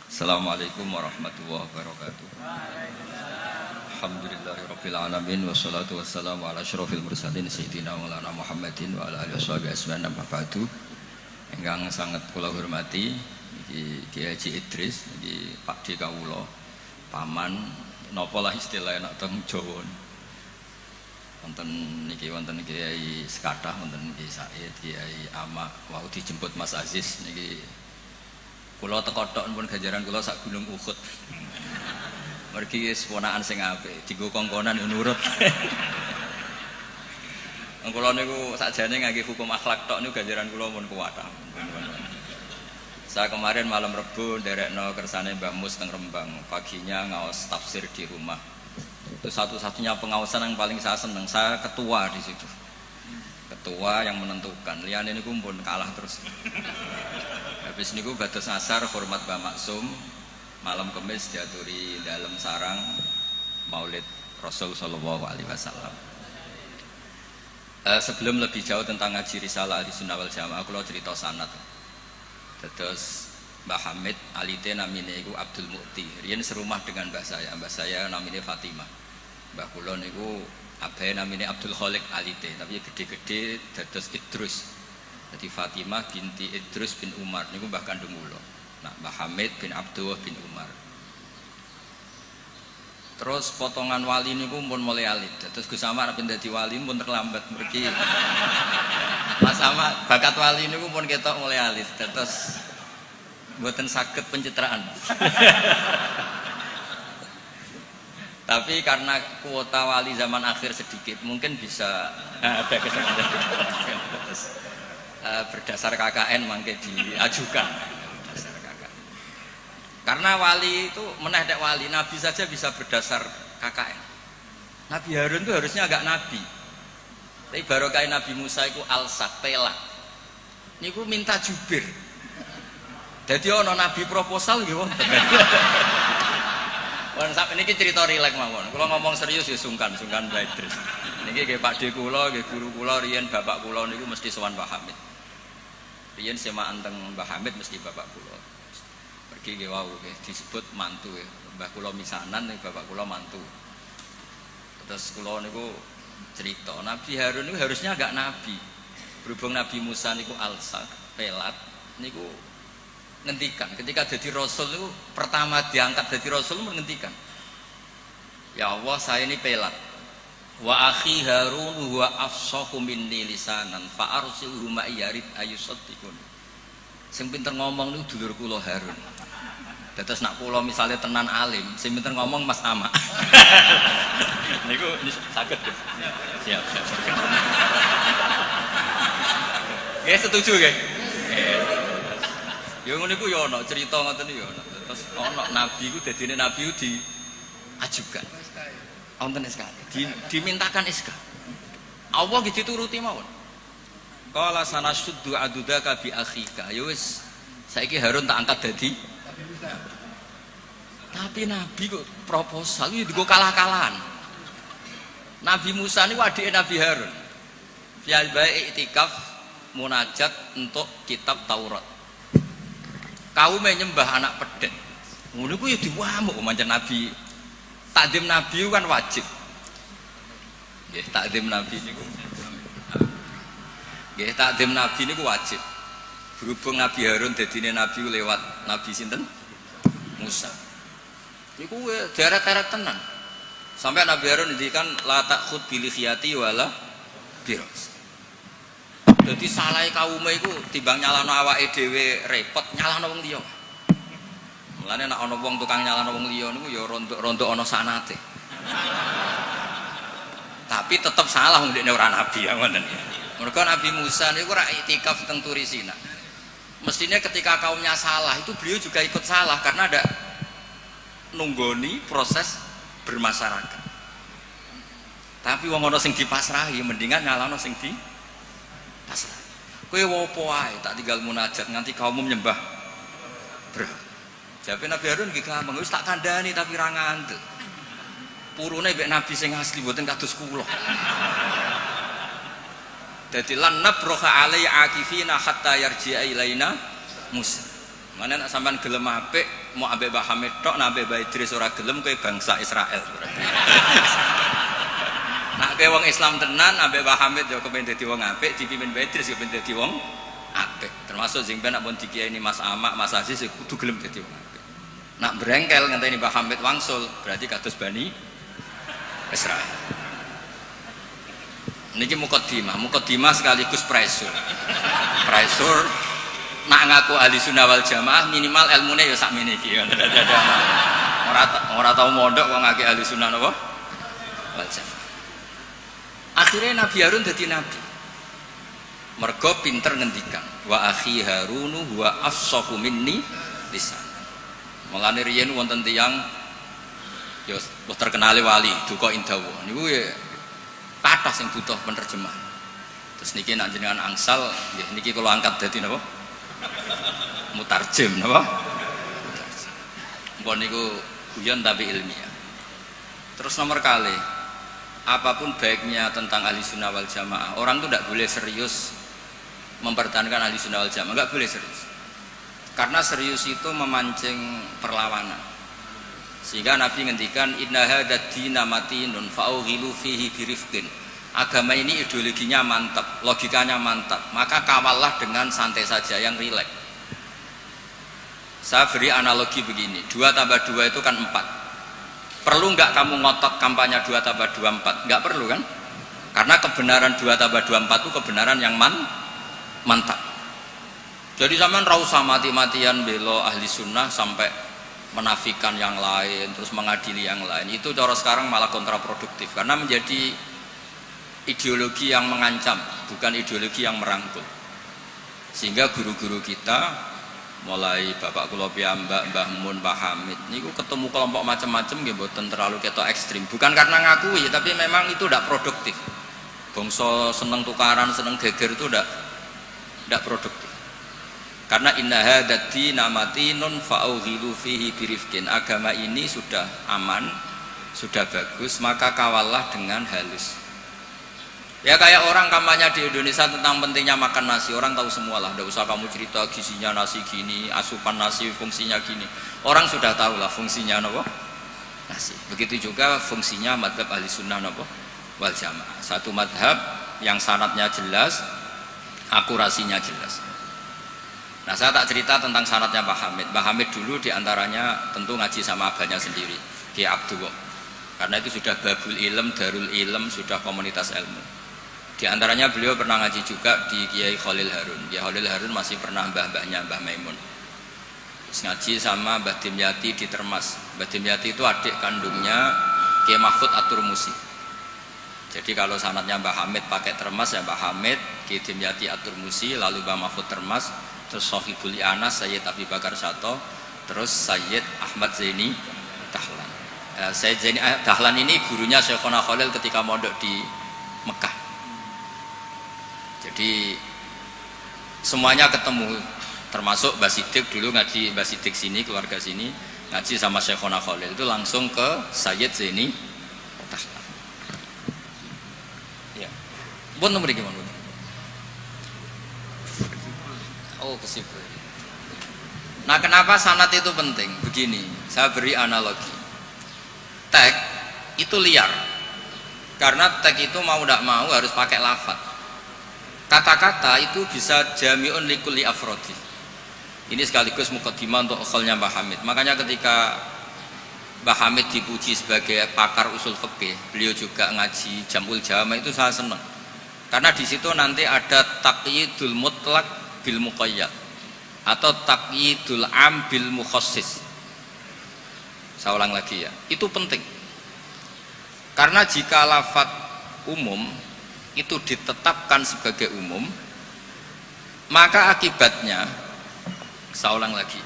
Assalamualaikum warahmatullahi wabarakatuh. Alhamdulillahirabbil alamin wassalatu wassalamu ala asyrofil mursalin sayyidina Maulana Muhammadin wa ala alihi washabihi ajmain amma ba'du. Ingkang sangat kula hormati iki Kiai Haji Idris, iki Pak D kawula, paman napa lah istilah nek teng Jawa. Wonten niki wonten Kiai Sekadah, wonten Kiai Said, Kiai Ama, wau dijemput Mas Aziz niki. Kula teko tok pun ganjaran kula sak gunung Uhud. Mergi wis ponakan sing apik, dienggo kongkonan yo nurut. Kula niku sakjane ngangge hukum akhlak tok niku ganjaran kula pun kuwat. Saya kemarin malam Rebo nderekno kersane Mbah Mus teng Rembang, paginya ngaos tafsir di rumah. Itu satu-satunya pengawasan yang paling saya seneng, saya ketua di situ. Ketua yang menentukan, liyane niku pun kalah terus. Habis niku batas asar hormat Mbah Maksum, malam Kamis diaturi dalam sarang Maulid Rasul sallallahu alaihi wasallam. Sebelum lebih jauh tentang ngaji risalah Ahlussunnah wal Jamaah, kula cerita sanad. Terus Mbah Hamid alite namine iku Abdul Mukti. Riyen serumah dengan mbah saya namine Fatimah. Mbah kula niku abahe namine Abdul Khaliq alite, tapi gede-gede dados Idrus. Jadi Fatimah binti Idrus bin Umar niku mbah kandung kula. Nah, Mbah Hamid bin Abdullah bin Umar. Terus potongan wali niku pun mulai alit. Terus Gus Samad nek dadi wali pun terlambat mergi. Mas Samad bakat wali niku pun ketok mulai alit. Terus mboten saged pencitraan. Tapi karena kuota wali zaman akhir sedikit, mungkin bisa ada kesempatan. Berdasar KKN mangke diajukan. Berdasar KKN. Karena wali itu meneh wali, nabi saja bisa berdasar KKN. Nabi Harun itu harusnya agak nabi. Tapi barokah Nabi Musa itu alsak pelak. Niku minta jubir. Jadi ono nabi proposal nggih wonten. Wong sak niki cerita rileks mawon. Kula ngomong serius ya sungkan Mbah Idris. Niki nggih Pak D kula, nggih guru kula riyen bapak kula niku mesti sowan Pak Hamid. Riyen semaan teng Mbah Hamid mesti bapak kula. Pergi nggih wau nggih disebut mantu ya. Mbah kula misanan ning bapak kula mantu. Terus kula niku cerita Nabi Harun niku harusnya agak nabi. Berhubung Nabi Musa niku alsak, pelat niku ngendikan ketika jadi rasul itu pertama diangkat jadi rasul menghentikan, ya Allah saya ini pelat, wa akhi Harun huwa afsahu minni lisanan fa arsilhu ma yarid ayusaddiqun. Sing pinter ngomong niku dulur kula Harun. Dados nak kula misale tenan alim, sing pinter ngomong Mas Ama. Niku saged. Siap. Nggih setuju nggih. Ya ngono iku ya ana cerita ngoten ya ana. Terus ana nabi iku dadine nabi iku diajukan. Wonten SK. Dimintakan SK. Allah gitu turuti mawon. Qala sanasuddu adudaka bi akhika. Ya wis saiki Harun tak angkat dadi. Tapi nabi kok proposal iki digo kalah-kalahan. Nabi Musa niku adike Nabi Harun. Fi'al ba'i iktikaf munajat untuk kitab Taurat. Kaum menyembah anak pedet. Ngono ku ya diwamuk pancen nabi. Takdim nabi kan wajib. Nggih, takdim nabi niku. Nggih, takdim nabi niku wajib. Berhubung Nabi Harun dadine nabi lewat Nabi sinten? Musa. Niku deret-deret tenan. Sampai Nabi Harun ngendikan la takhud bil khiyati wala biras. Jadi salahe kaume iku timbang nyalano awake dhewe repot, nyalano wong liya. Mulane nek ana wong tukang nyalano wong liya niku ya rontok-rontok ana sanate. Tapi tetep salah wong dekne ora nabi ya ngoten. Mergo Nabi Musa niku ora iktikaf teng Turi Sina. Mestinya ketika kaumnya salah itu beliau juga ikut salah karena ada nunggoni proses bermasyarakat. Tapi wong ana sing dipasrahi mendingan nyalano sing di pasrah. Kowe wopo wae tak tinggal munajat nganti kaummu nyembah berhala. Jawabe Nabi Harun nggih gampang, wis tak kandhani tapi ra ngandel. Purune mbek nabi sing asli mboten kados kula. Dadi lan nabroha alai akifina hatta yarji'a ilaina Musa. Mana nak sampean gelem apik mau ambek Mbah Hamid tok, nak ambek Mbah Idris ora gelem kowe bangsa Israel. Nak kowe wong Islam tenan ambek Mbah Hamid yo kepen dadi wong apik, dipimpin Mbah Idris kepen dadi wong apik. Termasuk sing ben nak pun dikiyaini Mas Amak, Mas Aziz kudu gelem dadi wong apik. Nak brengkel ngenteni Mbah Hamid wangsul, berarti kados Bani Israel. Niki mukadimah sekaligus pressure. Pressure nak ngaku ahli sunnah wal jamaah minimal ilmune ya sakmene iki. Ora tau mondok kok ngake ahli sunnah napa? Wal jamaah. Akhirnya Nabi Harun dadi nabi. Mergo pinter ngendikan, wa akhi Harunu huwa afsahu minni lisan. Mulane riyen wonten tiyang ya terkenale wali duka indawa. Niku ya kathah sing butuh penerjemah. Terus niki nek jenengan angsal nggih niki kula angkat dadi napa? Mutarjem napa? Mpun niku guyon tapi ilmiah. Terus nomor kali, apapun baiknya tentang ahli sunnah wal jamaah, orang tuh tidak boleh serius mempertahankan ahli sunnah wal jamaah, nggak boleh serius. Karena serius itu memancing perlawanan. Sehingga Nabi ngendikan inna hadzal dina matinun fa'ughilu fihi birifqin. Agama ini ideologinya mantap, logikanya mantap, maka kawallah dengan santai saja, yang rileks. Saya beri analogi begini, 2 tambah 2 itu kan 4. Perlu nggak kamu ngotot kampanye 2 tambah 2 4? Nggak perlu kan? Karena kebenaran 2 tambah 2 4 itu kebenaran yang mantap. Jadi sampean ra usah mati-matian belo ahli sunnah sampai menafikan yang lain, terus mengadili yang lain. Itu cara sekarang malah kontraproduktif, karena menjadi ideologi yang mengancam, bukan ideologi yang merangkul. Sehingga guru-guru kita, mulai Bapak kula piyambak, Mbah Mun, Mbah Hamid, niku ketemu kelompok macam-macam nggih mboten terlalu ketok ekstrim. Bukan karena ngakui, tapi memang itu tidak produktif. Bangsa seneng tukaran, seneng geger itu tidak produktif. Karena inna hadzal dina matinun fa'ughilu fihi birifqin. Agama ini sudah aman, sudah bagus, maka kawallah dengan halus. Ya kayak orang kampanye di Indonesia tentang pentingnya makan nasi, orang tahu semua lah, tidak usah kamu cerita gizinya nasi gini, asupan nasi fungsinya gini, orang sudah tahu lah fungsinya apa? Nasi. Begitu juga fungsinya madhab ahli sunnah apa? Wal jamaah. Satu madhab yang sanadnya jelas, akurasinya jelas. Nah saya tak cerita tentang sanadnya Pak Hamid. Pak Hamid dulu diantaranya tentu ngaji sama abahnya sendiri, Kiai Abdullah. Karena itu sudah babul ilm, darul ilm, sudah komunitas ilmu. Di antaranya beliau pernah ngaji juga di Kiai Khalil Harun. Kiai Khalil Harun masih pernah mbah-mbahnya Mbah Maimun. Terus ngaji sama Mbah Dimyati di Termas. Mbah Dimyati itu adik kandungnya Kiai Mahfud At-Turmusi. Jadi kalau sanadnya Mbah Hamid pakai Termas ya Mbah Hamid, Kiai Dimyati At-Turmusi, lalu Mbah Mahfud Termas, terus Sohibul Ianas Sayyid Abi Bakar Sato, terus Sayyid Ahmad Zaini Dahlan. Sayyid Zaini Dahlan ini gurunya Syekhona Khalil ketika mondok di Mekah. Jadi semuanya ketemu, termasuk Mbah Siddiq dulu ngaji, Mbah Siddiq sini, keluarga sini ngaji sama Syekhona Khalil, itu langsung ke Sayyid Zaini Dahlan. Ya. Pun nomor gimana? Oh, kesibuk. Nah, kenapa sanad itu penting? Begini, saya beri analogi. Tag itu liar. Karena tag itu mau tidak mau harus pakai lafadz. Kata-kata itu bisa jami'un likulli afrodi. Ini sekaligus mukadimah untuk ukholnya Mbah Hamid. Makanya ketika Mbah Hamid dipuji sebagai pakar usul fikih, beliau juga ngaji Jamul Jama, itu saya senang. Karena di situ nanti ada taqyidul mutlak bil muqayyad atau taqyidul am bil mukhassis. Saya ulang lagi ya. Itu penting. Karena jika lafadz umum itu ditetapkan sebagai umum, maka akibatnya, saya ulang lagi,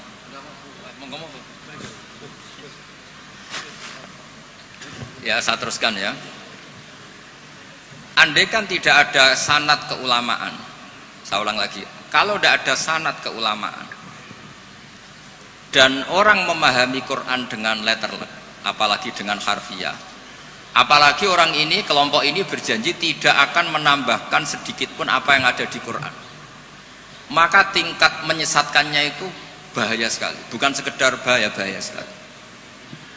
ya saya teruskan ya, andai kan tidak ada sanad keulamaan, saya ulang lagi, kalau tidak ada sanad keulamaan dan orang memahami Quran dengan letter, apalagi dengan harfiah, apalagi orang ini, kelompok ini berjanji tidak akan menambahkan sedikit pun apa yang ada di Quran, maka tingkat menyesatkannya itu bahaya sekali. Bukan sekedar bahaya, bahaya sekali.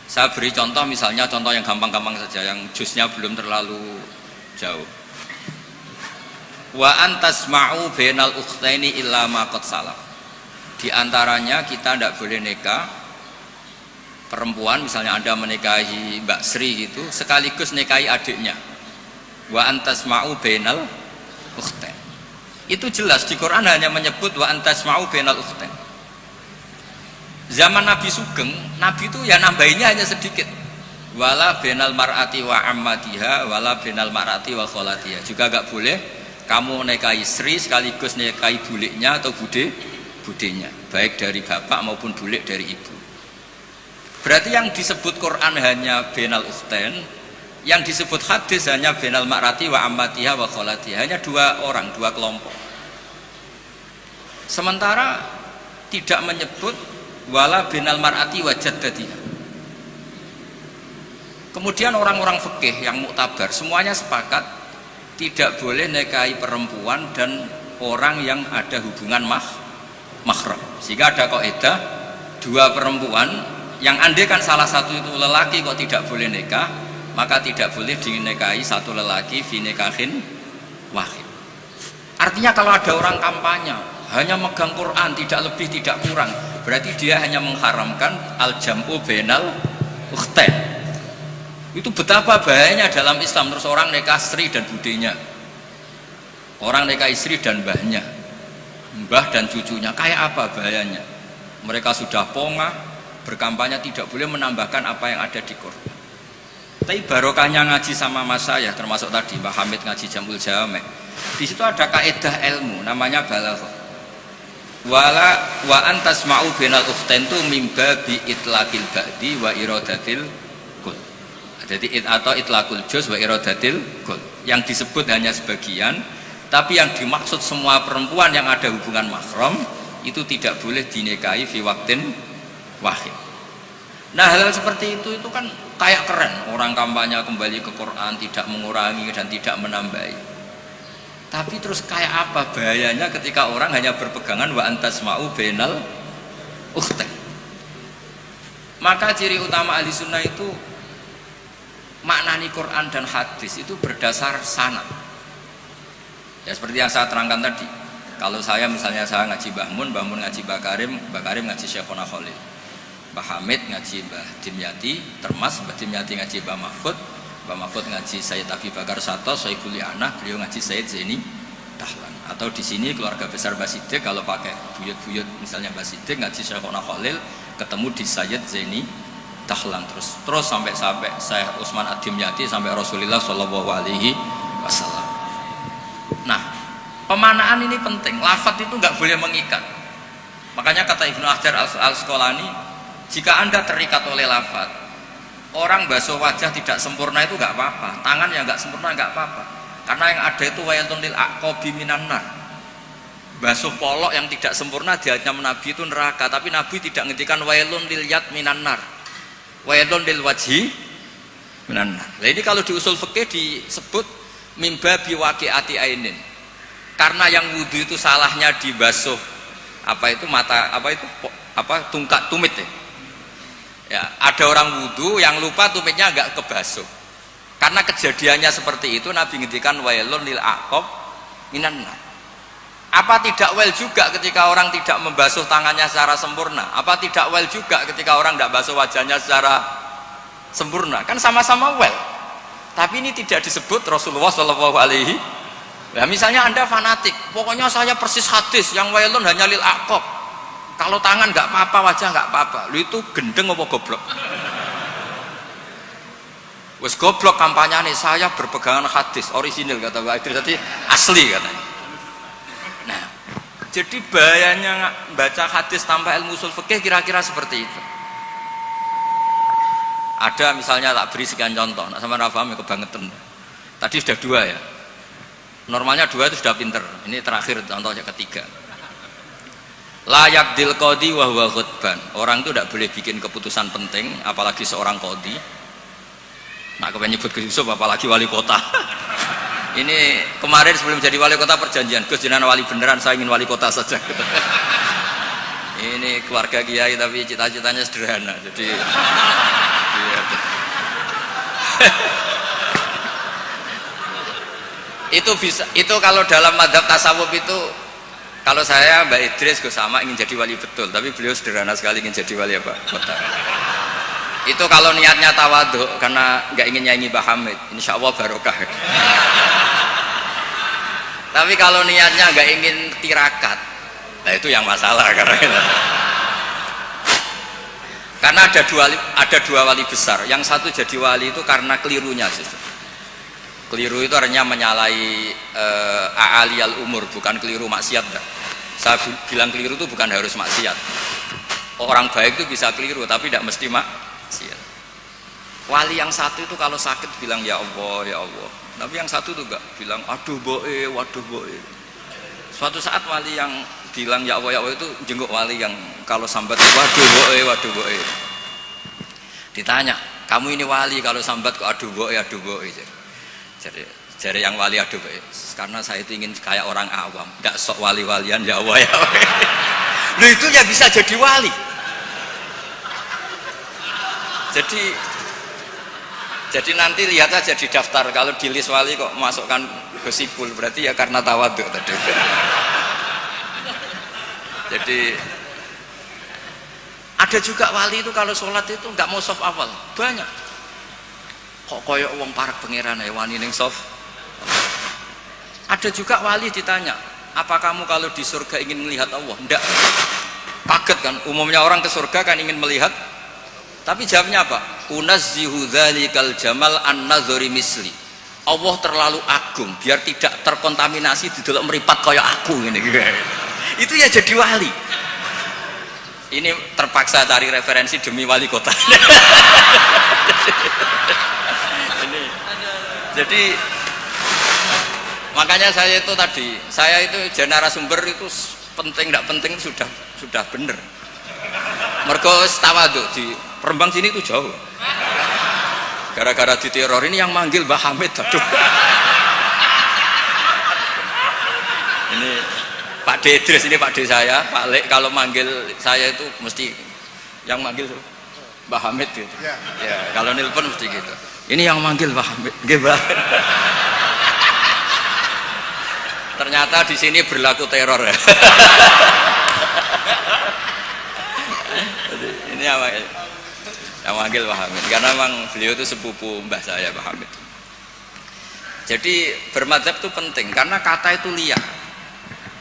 Saya beri contoh, misalnya contoh yang gampang-gampang saja, yang jusnya belum terlalu jauh. Wa antasma'u bainal ukhtaini illa ma qad salaf. Di antaranya kita tidak boleh nikah perempuan, misalnya Anda menikahi Mbak Sri gitu, sekaligus nikahi adiknya. Wa antasma'u bainal ukhtain. Itu jelas di Quran hanya menyebut wa antasma'u bainal ukhtain. Zaman Nabi Sugeng, Nabi itu ya nambahinnya hanya sedikit. Wala bainal mar'ati wa ammatiha wala bainal mar'ati wa kholatiha. Juga enggak boleh kamu nikahi Sri sekaligus nikahi buliknya atau budenya, baik dari bapak maupun bulik dari ibu. Berarti yang disebut Quran hanya bainal ukhtain, yang disebut hadis hanya bainal mar'ati wa ammatiha wa kholatiha, hanya dua orang, dua kelompok. Sementara tidak menyebut wala bainal mar'ati wa jaddatiha. Kemudian orang-orang fikih yang muktabar semuanya sepakat tidak boleh nikahi perempuan dan orang yang ada hubungan mahram. Sehingga ada kaidah dua perempuan yang andaikan salah satu itu lelaki kok tidak boleh nikah, maka tidak boleh dinikahi satu lelaki fi nikahin wahid. Artinya kalau ada orang kampanye hanya megang Quran tidak lebih tidak kurang, berarti dia hanya mengharamkan al-jam'u bainal ukhtain. Itu betapa bahayanya dalam Islam. Terus orang nikah Sri dan budenya, orang nikah istri dan mbahnya, mbah dan cucunya, kayak apa bahayanya. Mereka sudah pongah berkampanye tidak boleh menambahkan apa yang ada di Quran. Tapi barokahnya ngaji sama mas saya, termasuk tadi Mbak Hamid ngaji Jamul Jame', di situ ada kaidah ilmu namanya balaghah. Wala wa antasma'u bainal ukhtain tu mimba bi itlaqil ba'di wa iradatil kul. Jadi atau itlaqul juz wa iradatil kul. Yang disebut hanya sebagian, tapi yang dimaksud semua perempuan yang ada hubungan mahram itu tidak boleh dinikahi fi waqtin wahid. Nah, hal seperti itu kan kayak keren, orang kampanye kembali ke Quran, tidak mengurangi dan tidak menambahi. Tapi terus kayak apa bahayanya ketika orang hanya berpegangan wa antasma'u bainal ukhtain. Maka ciri utama ahli sunnah itu maknani Quran dan hadis itu berdasar sanad. Ya seperti yang saya terangkan tadi. Kalau saya misalnya saya ngaji Mbah Mun ngaji Mbah Karim ngaji Syekhona Khalil, Mbah Hamid ngaji Mbah Dimyati Termas, Mbah Dimyati ngaji Mbah Mahfud ngaji Sayyid Abi Bakar Sato, Sohibul Li'anah, beliau ngaji Sayyid Zaini Dahlan. Atau di sini keluarga besar Mbah Siddiq, kalau pakai buyut-buyut misalnya Mbah Siddiq ngaji Syekhona Khalil, ketemu di Sayyid Zaini Dahlan, terus sampai Syekh Utsman Ad-Dimyati sampai Rasulullah Shallallahu Alaihi Wasallam. Nah, pemanaan ini penting. Lafadz itu nggak boleh mengikat. Makanya kata Ibnu Hajar Al-Asqalani, jika Anda terikat oleh lafadz, orang basuh wajah tidak sempurna itu nggak apa-apa, tangan yang nggak sempurna nggak apa-apa, karena yang ada itu wailun lil aqabi minan nar. Basuh polok yang tidak sempurna diancam Nabi itu neraka, tapi Nabi tidak ngendikan wailun lil yad minan nar, wailun lil wajhi minan nar. Nah, ini kalau di usul fikih disebut mimba biwaqi'ati ainin, karena yang wudu itu salahnya dibasuh tungkat tumit ya. Ya, ada orang wudu yang lupa tumitnya agak kebasuh. Karena kejadiannya seperti itu, Nabi ngendikan wailun lil aqab minan nar. Apa tidak well juga ketika orang tidak membasuh tangannya secara sempurna? Apa tidak well juga ketika orang tidak basuh wajahnya secara sempurna? Kan sama-sama well. Tapi ini tidak disebut Rasulullah Shallallahu Alaihi. Ya, misalnya Anda fanatik, pokoknya saya persis hadis yang wailun hanya lil aqab. Kalau tangan nggak apa-apa, wajah nggak apa-apa. Lu itu gendeng apa goblok? Wes goblok kampanyane, saya berpegangan hadis orisinil kata Pak Idris tadi, asli katanya. Nah, jadi bahayanya baca hadis tanpa ilmu usul fikih kira-kira seperti itu. Ada misalnya tak beri sekian contoh, nak sama paham ya kebangetan. Tadi sudah dua ya. Normalnya dua itu sudah pinter. Ini terakhir contohnya ketiga. Layak dil qadi wa huwa ghadban. Orang itu tidak boleh bikin keputusan penting, apalagi seorang qadi. Nak kepengen nyebut Gus Yusuf apalagi wali kota. Ini kemarin sebelum jadi wali kota perjanjian, Gus jenengan wali beneran, saya ingin wali kota saja. Ini keluarga kiai tapi cita-citanya sederhana. Jadi itu bisa, itu kalau dalam madzhab tasawuf itu, kalau saya Mbak Idris Gus sama ingin jadi wali betul, tapi beliau sederhana sekali ingin jadi wali apa? Kota. Itu kalau niatnya tawadhu karena nggak ingin nyanyi Mbah Hamid, insya Allah barokah. Tapi kalau niatnya nggak ingin tirakat, nah itu yang masalah karena ada dua wali besar. Yang satu jadi wali itu karena kelirunya, keliru itu artinya menyalahi a'aliyal umur, bukan keliru maksiat. Saya bilang keliru itu bukan harus maksiat. Orang baik itu bisa keliru tapi tidak mesti maksiat. Wali yang satu itu kalau sakit bilang ya Allah ya Allah, tapi yang satu itu enggak, bilang aduh boe, waduh boe. Suatu saat wali yang bilang ya Allah itu jenguk wali yang kalau sambat waduh boe. Ditanya, kamu ini wali kalau sambat kok aduh boe. Jadi yang wali aduh boe, karena saya itu ingin kayak orang awam, enggak sok wali-walian ya Allah ya Allah. Loh itu ya bisa jadi wali. Jadi nanti lihat aja di daftar, kalau di list wali kok masukkan Gusipul, berarti ya karena tawadhu tadi. Jadi ada juga wali itu kalau sholat itu nggak mau soft awal, banyak. Kok koyok wong parak pangeran ya wani ning soft. Ada juga wali ditanya, apa kamu kalau di surga ingin melihat Allah? Enggak. Kaget kan, umumnya orang ke surga kan ingin melihat. Tapi jawabnya apa? Unazzihu dzalikal jamal an-nadzuri misli. Allah terlalu agung biar tidak terkontaminasi di dalam meripat kayak aku ini. Itu ya jadi wali. Ini terpaksa cari referensi demi wali kota. Jadi makanya saya itu tadi, saya itu narasumber itu penting tidak penting sudah bener. Mergo tawadhu di Rembang sini itu jauh. Gara-gara diteror ini yang manggil Mbah Hamid. Aduh. Ini Pak D Idris, ini Pak D saya, Pak Lek kalau manggil saya itu mesti yang manggil Mbah Hamid gitu. Ya, kalau nelpon mesti gitu. Ini yang manggil Mbah Hamid. Nggih, Mbah. Ternyata di sini berlaku teror ya. Ini apa? Yang manggil Mbah Hamid karena memang beliau itu sepupu mbah saya Mbah Hamid. Jadi bermadzhab itu penting karena kata itu liar.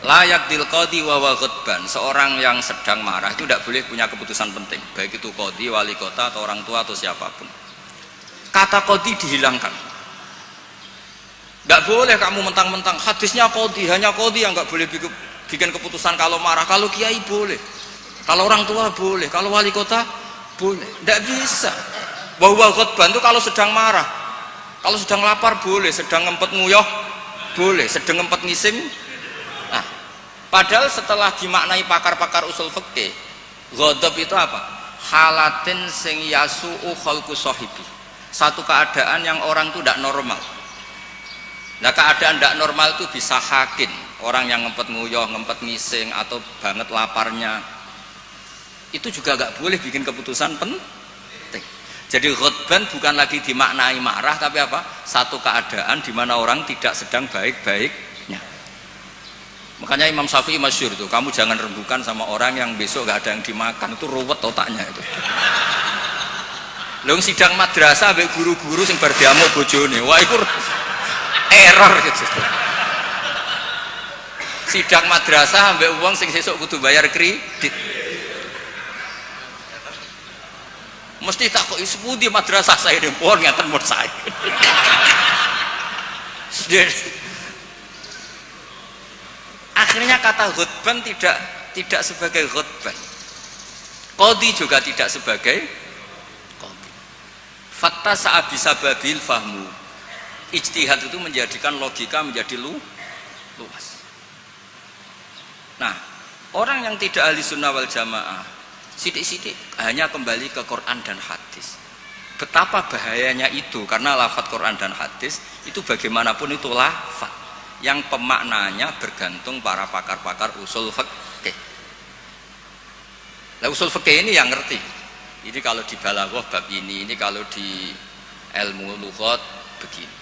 Layak dil qadhi wa ghadban. Seorang yang sedang marah itu tidak boleh punya keputusan penting, baik itu qadhi, wali kota atau orang tua atau siapapun. Kata qadhi dihilangkan. Tidak boleh kamu mentang-mentang hadisnya qadhi, hanya qadhi yang nggak boleh bikin keputusan kalau marah. Kalau kiai boleh, kalau orang tua boleh, kalau wali kota boleh. Tidak bisa. Bahwa khutbah itu kalau sedang marah, kalau sedang lapar boleh, sedang ngempet nguyuh boleh, sedang ngempet ngising. Nah, padahal setelah dimaknai pakar-pakar usul fikih, ghadab itu apa? Halatin sing yasu'u khalqu sahibi. Satu keadaan yang orang itu tidak normal. Nah, keadaan tidak normal itu bisa hakin, orang yang ngempet nguyuh, ngempet ngising atau banget laparnya. Itu juga gak boleh bikin keputusan penting. Jadi ghadban bukan lagi dimaknai marah, tapi apa? Satu keadaan di mana orang tidak sedang baik-baiknya. Makanya Imam Syafi'i masyhur itu, kamu jangan rembukan sama orang yang besok gak ada yang dimakan, itu ruwet otaknya itu. Lho sidang madrasah ambek guru-guru sing bar diamuk bojone, wah iku error gitu. Sidang madrasah ambek wong sing sesuk kudu bayar kredit. Mesti tak kok sepundi madrasah saya di pon ngeten mun saya. Akhirnya kata ghadban tidak sebagai ghadban. Qadhi juga tidak sebagai qadhi. Fakta saat bisa babil fahmu. Ijtihad itu menjadikan logika menjadi luas. Nah, orang yang tidak ahli sunnah wal jamaah sidik-sidik hanya kembali ke Quran dan hadis. Betapa bahayanya itu, karena lafaz Quran dan hadis itu bagaimanapun itu lafaz yang pemaknanya bergantung para pakar-pakar usul fikih. Lah usul fikih ini yang ngerti. Ini kalau di balaghah bab ini kalau di ilmu lughat begini.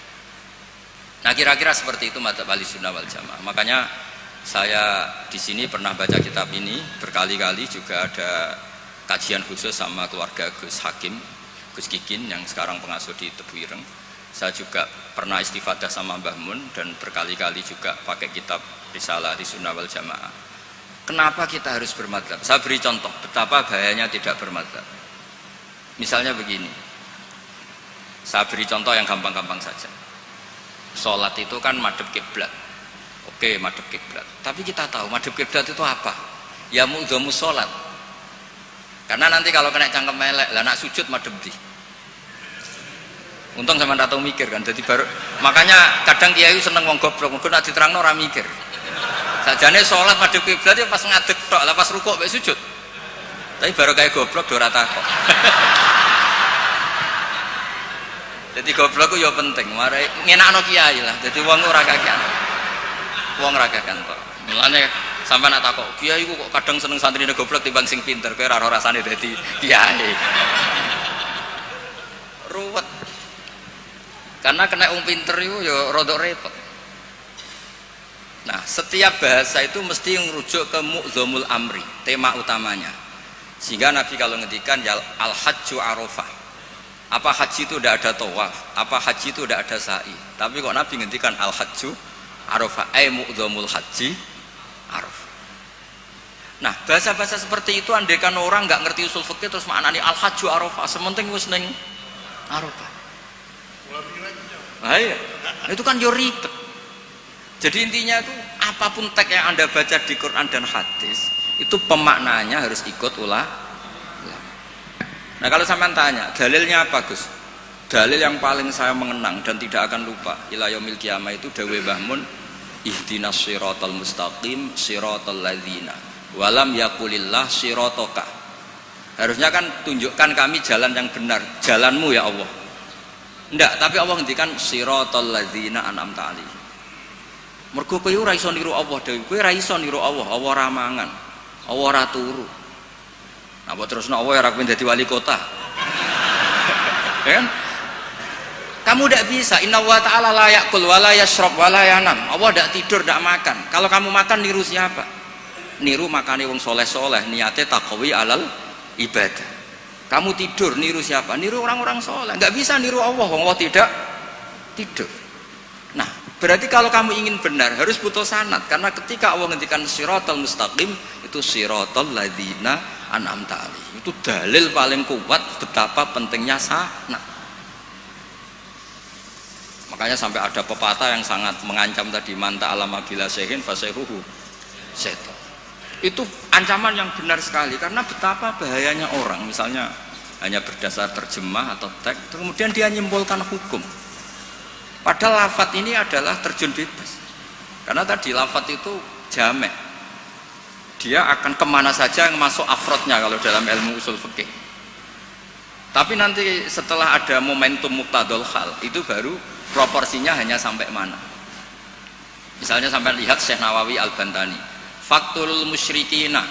Nah kira-kira seperti itu madzhab Ahlussunnah wal Jamaah. Makanya saya di sini pernah baca kitab ini berkali-kali, juga ada kajian khusus sama keluarga Gus Hakim, Gus Kikin yang sekarang pengasuh di Tebu Ireng. Saya juga pernah istifadah sama Mbah Mun dan berkali-kali juga pakai kitab Risalah Ahlussunnah wal Jamaah. Kenapa kita harus bermadzhab? Saya beri contoh betapa bahayanya tidak bermadzhab. Misalnya begini, saya beri contoh yang gampang-gampang saja. Sholat itu kan madhep kiblat. Oke, madhep kiblat. Tapi kita tahu madhep kiblat itu apa? Ya mu'dhamus sholat. Karena nanti kalau kena cangkem melek, lah nak sujud madhep di. Untung sama ndak tahu mikir kan. Jadi baru makanya kadang kiai seneng wong goblok, mengko nak diterangno ora mikir. Sajane sholat madhep kiblat ya pas ngadeg tok, lah pas rukuk mek sujud. Tapi baru kayak goblok do ora takok. Jadi goblok itu ya penting, mari ngenakno kiai lah. Jadi wong ora kakean. Wong ora kakean kok. Mulane sampean nak takok, kiai ku kok kadang seneng santrine goblok timbang sing pinter, kowe ora ora rasane dadi kiai. Ruwet. Karena kena wong pinter itu ya rada repot. Nah, setiap bahasa itu mesti merujuk ke mu'dhamul amri, tema utamanya. Sehingga Nabi kalau ngendikan al-hajju arafah. Apa haji itu tidak ada tawaf, apa haji itu tidak ada sa'i. Tapi kok Nabi ngendikan al-hajju arafah, ay mu'dhamul haji arafah. Nah, bahasa-bahasa seperti itu andaikan orang nggak ngerti usul fikih terus maknani al-hajju arafah, sementing wis ning arafah. Nah, iya. Itu kan yo ribet. Jadi intinya itu apapun teks yang Anda baca di Quran dan hadis, itu pemaknanya harus ikut ulama. Nah kalau sampean tanya, dalilnya apa Gus? Dalil yang paling saya mengenang dan tidak akan lupa ila yaumil qiyamah itu dawuh Mbah Mun, ihdinas siratal mustaqim siratal ladzina walam yaqulillah sirataka. Harusnya kan tunjukkan kami jalan yang benar, jalanmu ya Allah. Enggak, tapi Allah ngendikan siratal ladzina an'amta alaihim. Mergo kowe ora iso niru Allah dhewe, kowe ora iso niru Allah, Allah ora mangan, Allah ora turu. Nah, buat terus Allah ya rakyat jadi wali kota, ya kan? Kamu tidak bisa. Inna wa ta'ala la ya'kul wa la yashrab wa la yanam. Allah tidak tidur, tidak makan. Kalau kamu makan niru siapa? Niru makane wong soleh-soleh, niatnya taqwi alal ibadah. Kamu tidur niru siapa? Niru orang-orang soleh. Nggak bisa niru Allah, Allah tidak tidur. Nah, berarti kalau kamu ingin benar harus butuh sanad, karena ketika Allah ngendikan siratal mustaqim itu siratal ladzina an'amta alaihim, itu dalil paling kuat betapa pentingnya sanad. Makanya sampai ada pepatah yang sangat mengancam tadi, manta alama bila sehin fasehuhu setan. Itu ancaman yang benar sekali, karena betapa bahayanya orang misalnya hanya berdasar terjemah atau teks kemudian dia nyimpulkan hukum. Padahal lafadz ini adalah terjun bebas. Karena tadi lafadz itu jamek. Dia akan kemana saja yang masuk afrodnya kalau dalam ilmu usul fikih. Tapi nanti setelah ada momentum muqtadul hal, itu baru proporsinya hanya sampai mana. Misalnya sampai lihat Syekh Nawawi Al-Bantani, faktul musyrikina,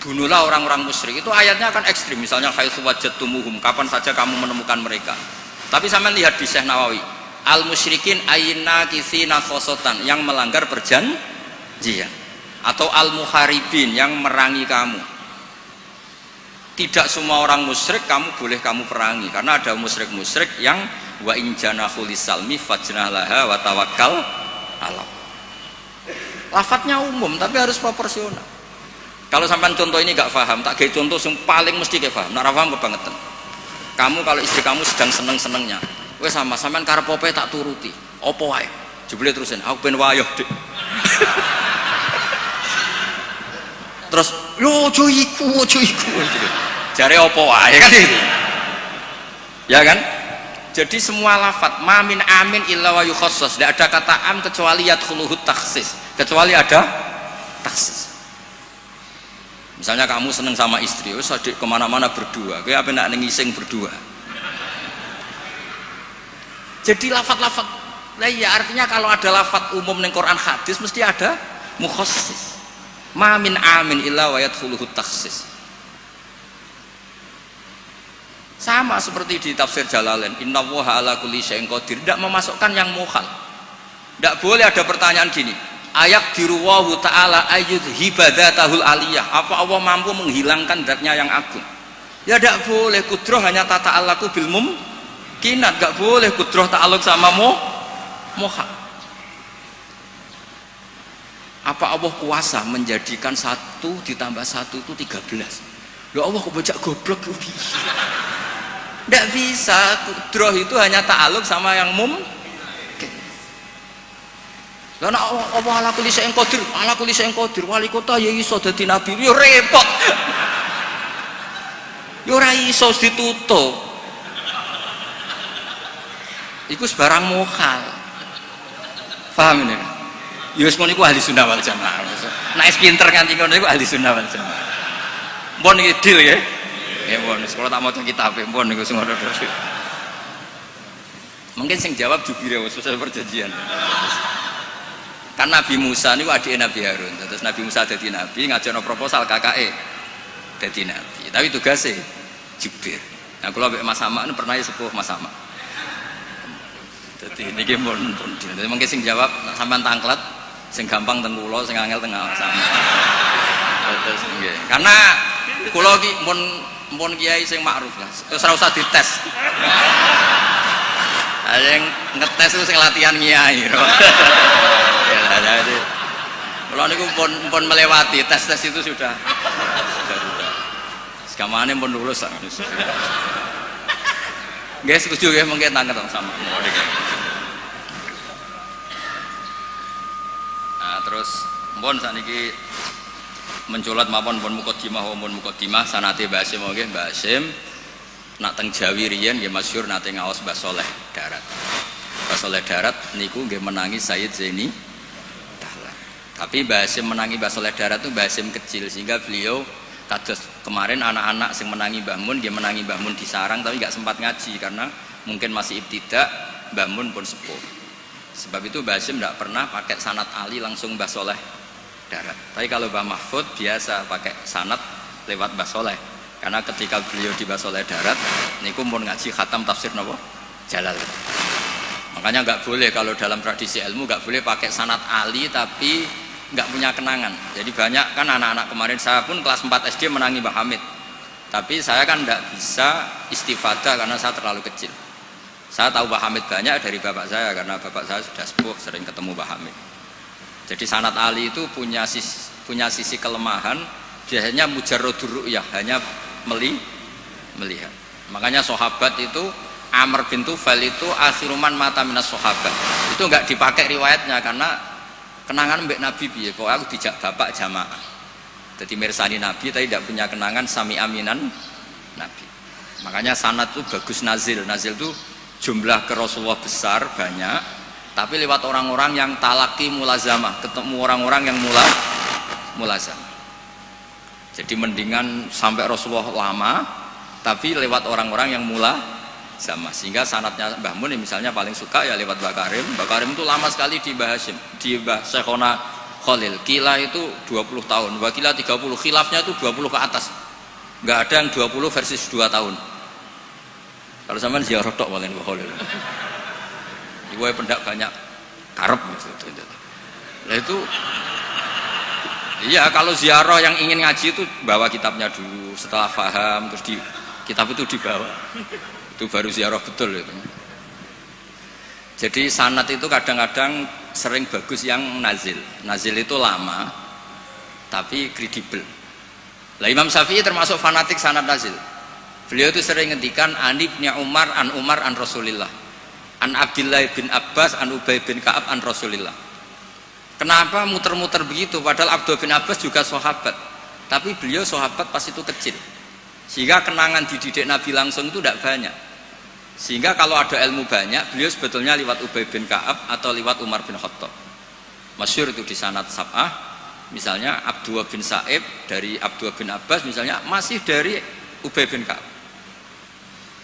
bunuhlah orang-orang musyrik. Itu ayatnya akan ekstrim. Misalnya haitsu wajadtumuhum, kapan saja kamu menemukan mereka. Tapi sampai lihat di Syekh Nawawi, al-musyrikin ayna kisina khosotan, yang melanggar perjanjian, atau al-muharibin, yang merangi kamu. Tidak semua orang musyrik kamu boleh kamu perangi, karena ada musyrik-musyrik yang wa in janahu lisalmi fajnah laha wa tawakkal ala. Lafadznya umum tapi harus proporsional. Kalau sampai contoh ini gak paham, tak kayak contoh yang paling mesti kayak paham. Nara paham kebangetan. Kamu kalau istri kamu sedang seneng-senengnya, wes sama sampean karep opo tak turuti. Opo wae? Jebule terusin, aku ben wayoh, Dik. Terus, yo ojo iku. Jare opo wae kan itu. Ya kan? Jadi semua lafadz mamin amin illa wa yukhassas, tidak ada kata am kecuali yadkhuluhu takhsis, kecuali ada takhsis. Misalnya kamu seneng sama istri, wes adik kemana-mana berdua, kayak apa nak ngising berdua. Jadi lafadz, lah ya artinya kalau ada lafadz umum neng Quran hadis mesti ada mukhassis. Ma min amin illa wa yadkhuluhu takhsis. Sama seperti di tafsir Jalalain, innallaha ala kulli syai'in qadir, tidak memasukkan yang mukhal. Tidak boleh ada pertanyaan gini, ayak diruwahu ta'ala ayyud hibadatahul aliyah, apa Allah mampu menghilangkan zatnya yang agung? Ya tidak boleh. Kudroh hanya tata alaku bil mumkinat, tidak boleh kudroh ta'aluk sama mukhal. Apa Allah kuasa menjadikan 1 ditambah 1 itu 13? Ya Allah kok bocah goblok. Tidak bisa. Kudroh itu hanya ta'aluk sama yang Lah nek apa ala kulli syai'in qadir, ala kulli syai'in qadir, wali kota ya iso dadi nabi, yo repot. Yo ora iso ditutup. Iku sebarang mukhal. Paham ini? Ya wis ngono iku ahli sunnah wal jamaah. Nek wis pinter nganti ngono iku ahli sunnah wal jamaah. Mpun iki deal ya. Ya mpun, sekolah tak maca kitab mpun niku sing ngono. Mungkin sing jawab jubire wis selesai perjanjian. Kan Nabi Musa niku adike Nabi Harun. Terus Nabi Musa dadi nabi, ngajono proposal kakake dadi nabi. Tapi tugasnya Jibril. Nah kula mbek Mas Hamak pernah sepuh Mas Hamak. Dadi niki pun. Dadi mengke sing jawab sampean tangklet, sing gampang teng kula, sing angel teng sama. Terus nggih. Karena kula iki mun kiai sing makruf lah. Terus ora usah dites. Yang ngetes itu sing latihan kiai. Jadi kalau niku pun melewati tes itu sudah. Sekamane pun lulus lah. Nggih setuju nggih mungkin tangket sama. Nah, terus pun saniki menculat mawon pun mukadimah sanate Mbah Hasyim nggih Mbah Hasyim nak teng Jawi riyen nggih masyhur nate ngaos Mbah Saleh Darat. Mbah Saleh Darat niku nggih menangi Sayyid Zaini. Tapi Mbah Hasyim menangi Mbah Saleh Darat itu Mbah Hasyim kecil, sehingga beliau kados kemarin anak-anak yang menangi Mbah Mun, dia menangi Mbah Mun di sarang tapi nggak sempat ngaji karena mungkin masih ibtidak, Mbah Mun pun sepuh. Sebab itu Mbah Hasyim tidak pernah pakai sanad Ali langsung Mbah Saleh Darat. Tapi kalau Mbah Mahfud biasa pakai sanad lewat Mbah Saleh. Karena ketika beliau di Mbah Saleh Darat, niku pun ngaji khatam tafsir napa? Jalalain. Makanya nggak boleh kalau dalam tradisi ilmu nggak boleh pakai sanad Ali tapi nggak punya kenangan. Jadi banyak kan anak-anak kemarin, saya pun kelas 4 SD menangi Mbah Hamid, tapi saya kan nggak bisa istifadah karena saya terlalu kecil. Saya tahu Mbah Hamid banyak dari bapak saya karena bapak saya sudah sepuh, sering ketemu Mbah Hamid. Jadi sanad Ali itu punya sisi kelemahan, biasanya mujarradur ru'yah, hanya melihat. Makanya sahabat itu Amr bin Tufail itu akhiruman mata minas sahabat, itu nggak dipakai riwayatnya karena kenangan mbek Nabi piye kok aku dijak bapak jamaah. Jadi mirsani Nabi tapi tidak punya kenangan sami aminan Nabi. Makanya sanad itu bagus nazil. Nazil itu jumlah ke Rasulullah besar banyak, tapi lewat orang-orang yang talaki mulazamah, ketemu orang-orang yang mulazamah. Jadi mendingan sampai Rasulullah lama, tapi lewat orang-orang yang sama, sehingga sanatnya Mbah Mun misalnya paling suka ya lewat Mbah Karim. Mbah Karim itu lama sekali di Mbah Hasyim, di Mbah Syekhona Khalil. Kila itu 20 tahun, Mbah Kila 30, khilafnya itu 20 ke atas. Nggak ada yang 20 versus 2 tahun. Kalau sampean ziarah tok paling Mbah Khalil. Iku pendak banyak karep maksudnya. Nah itu iya, kalau ziarah yang ingin ngaji itu bawa kitabnya dulu, setelah paham terus kitab itu dibawa. Itu baru ziarah betul itu. Jadi sanad itu kadang-kadang sering bagus yang nazil. Nazil itu lama tapi kredibel. Lah Imam Syafi'i termasuk fanatik sanad nazil. Beliau itu sering ngendikan an Ibnu Umar an Rasulillah, an Abdullah bin Abbas an Ubay bin Ka'ab an Rasulillah. Kenapa muter-muter begitu? Padahal Abdullah bin Abbas juga sahabat, tapi beliau sahabat pas itu kecil, sehingga kenangan dididik Nabi langsung itu tidak banyak. Sehingga kalau ada ilmu banyak, beliau sebetulnya lewat Ubay bin Ka'ab atau lewat Umar bin Khattab. Masyhur itu di sanad sab'ah, misalnya Abdullah bin Sa'ib dari Abdullah bin Abbas, misalnya masih dari Ubay bin Ka'ab.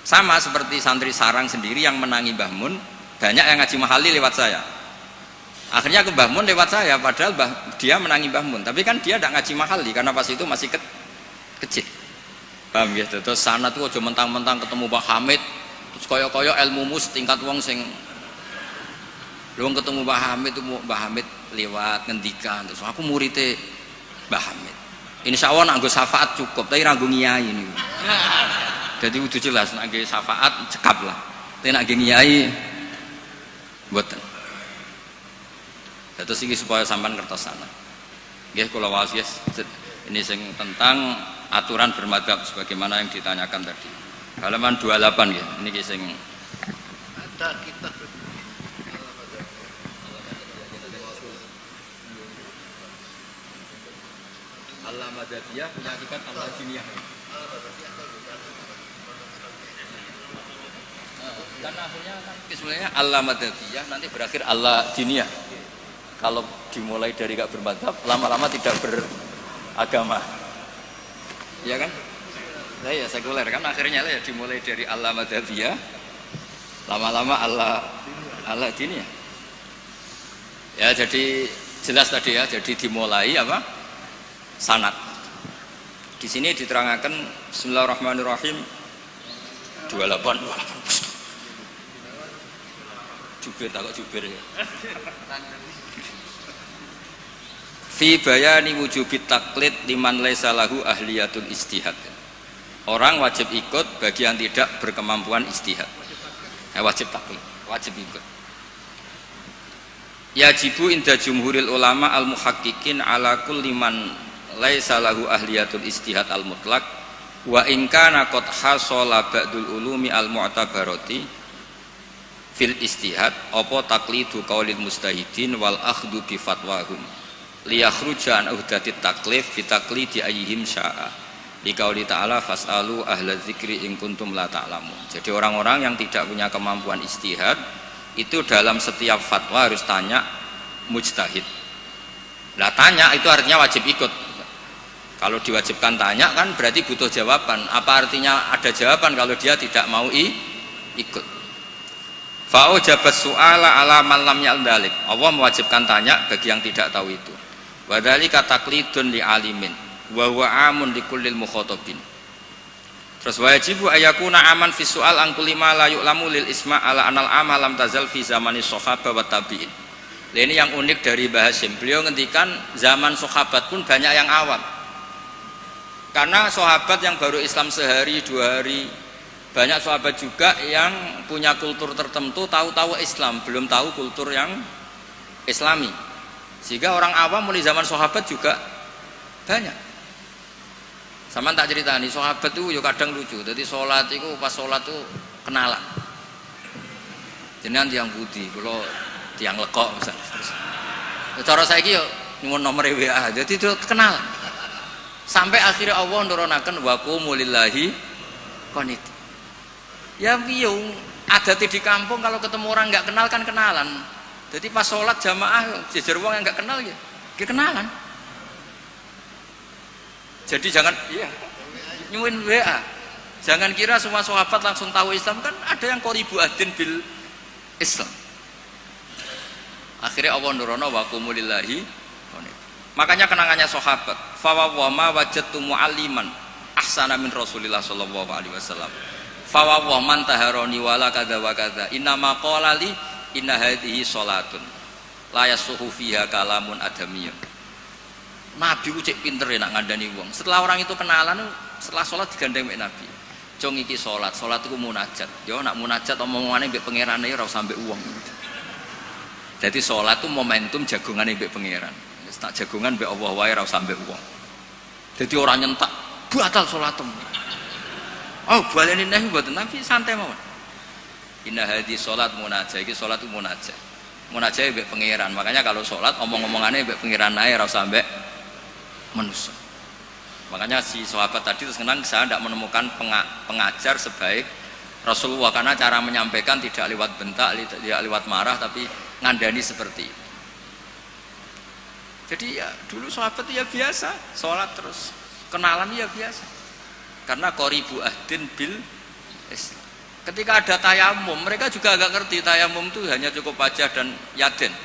Sama seperti santri sarang sendiri yang menangi Mbah Mun, banyak yang ngaji mahali lewat saya. Akhirnya ke Mbah Mun lewat saya, padahal dia menangi Mbah Mun, tapi kan dia tidak ngaji mahali karena pas itu masih kecil. Paham ya? Terus sana tuh aja mentang-mentang ketemu Mbah Hamid, terus koyo-koyo ilmumu setingkat wong sing lu ketemu Mbah Hamid itu Mbah Hamid lewat ngendikan terus aku muridnya Mbah Hamid. Insya Allah nak nggo syafaat cukup, tapi ra nggo ngiyai ini. Jadi udah jelas nak nggo syafaat cekap lah. Tapi nak nggo ngiyai mboten. Terus iki supaya sampean kertas sana. Nggih kula wasiat ini sing tentang aturan bermadzhab sebagaimana yang ditanyakan tadi. Halaman 28 ya. Niki sing ada kitab Allah Madadiyah punya hakikat Allah Diniyah. Karena akhirnya kan sebenarnya Allah Madadiyah nanti berakhir Allah Diniyah. Kalau dimulai dari gak bermadzhab, lama-lama tidak beragama. Iya kan? Nah, ya sekuler kan akhirnya ya dimulai dari Allah Madadiyah, lama-lama Allah Diniyah. Ya jadi jelas tadi ya, jadi dimulai apa? Sanad. Di sini diterangkan Bismillahirrahmanirrahim 28. Jubir takut jubir ya. Fi bayani wujubit taklid liman laisa lahu ahliyatul istihad. Orang wajib ikut bagi yang tidak berkemampuan istihad. Wajib taklid, wajib ikut. Yajibu inda jumhuril ulama al muhaqqiqin ala kulli man laisa lahu ahliyatul istihad al mutlaq wa in kana qad hasala ba'dul ulumi al mu'tabarati fil istihad apa taqlidu qaulil mustahidin wal akhdhu bi fatwahum liyakhruja an uhdatit taklif bi taqlidi ayyihim syaa liqauli ta'ala fas'alu ahla dzikri in kuntum la ta'lamun. Jadi orang-orang yang tidak punya kemampuan istihad itu dalam setiap fatwa harus tanya mujtahid. Lah tanya itu artinya wajib ikut. Kalau diwajibkan tanya kan berarti butuh jawaban. Apa artinya ada jawaban kalau dia tidak mau ikut? Fa'u jabat su'ala ala man lam ya'dalik. Allah mewajibkan tanya bagi yang tidak tahu itu. Wa dzalika taqlidun li alimin wa huwa amun li kullil mukhatabin. Terus wajibu ayakuna aman fi su'al an kulli ma la yu'lamu lil isma' ala anal amal lam tazal fi zamani sahabah wa tabi'in. Ini yang unik dari Mbah Hasyim. Beliau ngendikan zaman sahabat pun banyak yang awam. Karena sahabat yang baru Islam sehari dua hari, banyak sahabat juga yang punya kultur tertentu, tahu-tahu Islam, belum tahu kultur yang Islami. Sehingga orang awam mulai zaman sahabat juga banyak. Sama tak cerita nih, sahabat itu ya kadang lucu. Jadi sholat itu pas sholat itu kenalan. Jenengan tiang putih, kalau tiang lekok misalnya. Cara saya yo nyuwun nomor WA, jadi itu kenalan. Sampai akhirnya Allah nurunaken wa qumu lillahi qanit. Ya piye adate di kampung kalau ketemu orang nggak kenal kan kenalan. Jadi pas sholat jamaah jejer wong yang nggak kenal ya kenalan. Jadi jangan nyuwun WA. Jangan kira semua sahabat langsung tahu Islam, kan ada yang qoribu adin bil Islam. Akhirnya Allah nurono wa qumu lillahi qanit. Makanya kenangannya sahabat, fa wa ma wajadtu mualliman ahsana min Rasulillah sallallahu alaihi wasallam. Fa wa man taharani wala kadza wa kadza. Inna ma qala li inna hadhihi salatun la yasuhu fiha kalamun adamiyun. Nabi ku cek pinter ya nak ngandani wong. Setelah orang itu kenalan, setelah sholat digandeng mek Nabi. Jong iki sholat iku munajat. Yo nak munajat omongane mbek pangerane ora usah mbek wong. Jadi sholat itu momentum jagongane mbek pangeran. Wis tak jagongan mbek Allah wae ora usah mbek wong. Jadi orang nyentak batal sholatmu. Oh, baleni neh mboten Nabi santai mawon. Inna hadhi sholat munajat, iki sholat itu munajat. Munajat mbek pangeran. Makanya kalau sholat omong-omongane mbek pangeran ae ora usah mbek manusia. Makanya si sahabat tadi terus kenang saya tidak menemukan pengajar sebaik Rasulullah karena cara menyampaikan tidak lewat bentak, tidak lewat marah, tapi ngandani seperti itu. Jadi ya dulu sahabat ya biasa sholat terus kenalan ya biasa karena qoribu ahdin bil Islam. Ketika ada tayamum mereka juga agak ngerti tayamum itu hanya cukup wajah dan yaden.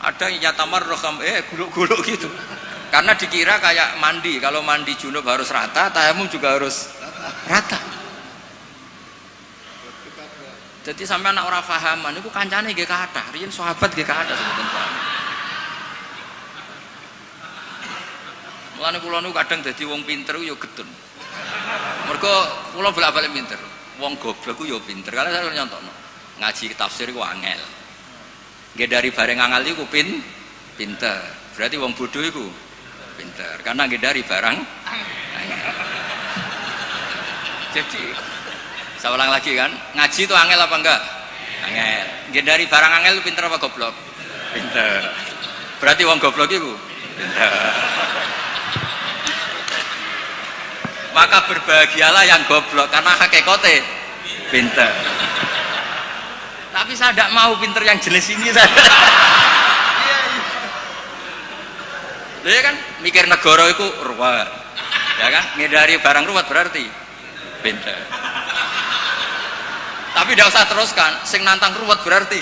Ada yang yatamarraham guluk-guluk gitu. Karena dikira kayak mandi, kalau mandi junub harus rata, tayamum juga harus rata. Jadi sampai anak orang fahaman, itu kancane nggih kathah, riyen sahabat nggih kathah sebetulnya. Mulane kula niku kadang dadi wong pinter yo getun. Mergo kula bolak-balik pinter. Wong goblok ku yo pinter. Karena saya nyontokno. Ngaji tafsir ku angel. Nggih dari bareng angel iku pinter. Berarti wong bodoh iku pinter. Karena nggih dari barang angel. Jadi saya ulang lagi kan, ngaji itu angel apa enggak? Angel. Nggih dari barang angel itu pinter apa goblok? Pinter. Berarti wong goblok iku pinter. Maka berbahagialah yang goblok karena hakikate pinter. Tapi saya tidak mau pinter yang jenis ini saya. Dia kan mikir negara itu ruwet, ya kan? Ngindari barang ruwet berarti pinter. Tapi tidak usah teruskan, sing nantang ruwet berarti.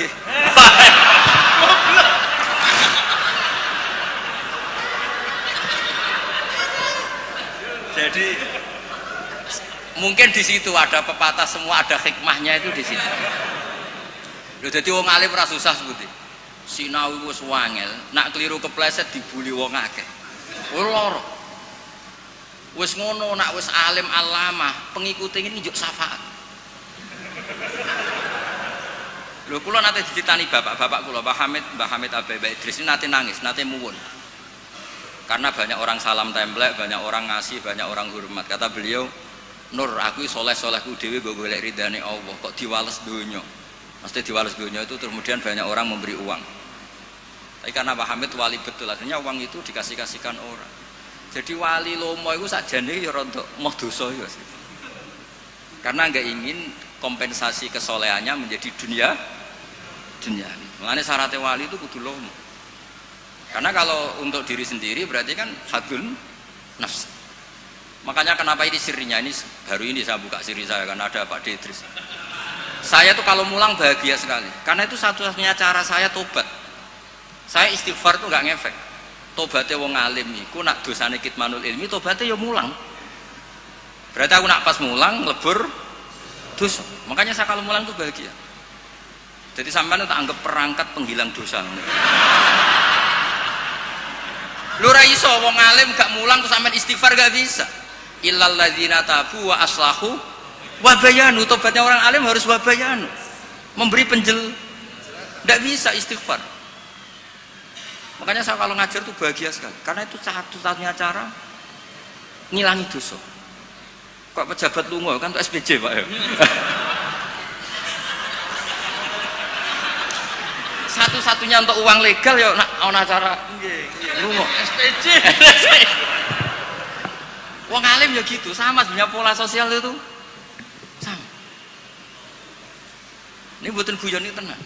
Jadi mungkin di situ ada pepatah, semua ada hikmahnya itu di situ. Lho dadi wong alim ora susah sebuti. Sinau iku wis wangel, nak keliru kepleset dibuli wong akeh. Ora. Wis ngono nak wis alim alamah, pengikute iki njuk syafaat. Lho kula nate dicitani bapak-bapak kula, Mbah Hamid Abai Idris ini nate nangis, nate muwun. Karena banyak orang salam templek, banyak orang ngasih, banyak orang hormat. Kata beliau, Nur, aku soleh-solehku dewi gue golek ridane Allah, kok diwales dunya. Mesti diwales dunya itu kemudian banyak orang memberi uang. Tapi karena Pak Hamid wali betul, akhirnya uang itu dikasih-kasihkan orang. Jadi wali lomo itu sakjane ya rontok moh dosa ya. Karena nggak ingin kompensasi kesolehannya menjadi dunia. Makanya syaratnya wali itu kudu lomo. Karena kalau untuk diri sendiri berarti kan hadun nafs. Makanya kenapa ini sirinya, ini baru ini saya buka siri saya karena ada Pak Idris. Saya tuh kalau mulang bahagia sekali. Karena itu satu-satunya cara saya tobat. Saya istighfar tuh nggak ngefek. Tobatnya wong alim iku nak dosane kitmanul ilmi, tobatnya ya mulang. Berarti aku nak pas mulang lebur dosa. Makanya saya kalau mulang tuh bahagia. Jadi sampean tak anggap perangkat penghilang dosa. Lu ra iso wong alim gak mulang terus sampean istighfar gak bisa. Illal ladzina tabu wa aslahu wa bayanu. Tobatnya orang alim harus wa bayanu. Memberi ndak bisa istighfar. Makanya saya kalau ngajar tuh bahagia sekali. Karena itu satu-satunya cara ngilangi dosa. Kok pejabat lunga kan tuh SPJ Pak ya. Satu-satunya untuk uang legal ya ana cara lunga SPJ. Wong alim ya gitu, sama sebenarnya pola sosial itu sama. Ini buatan guyon ini tenang.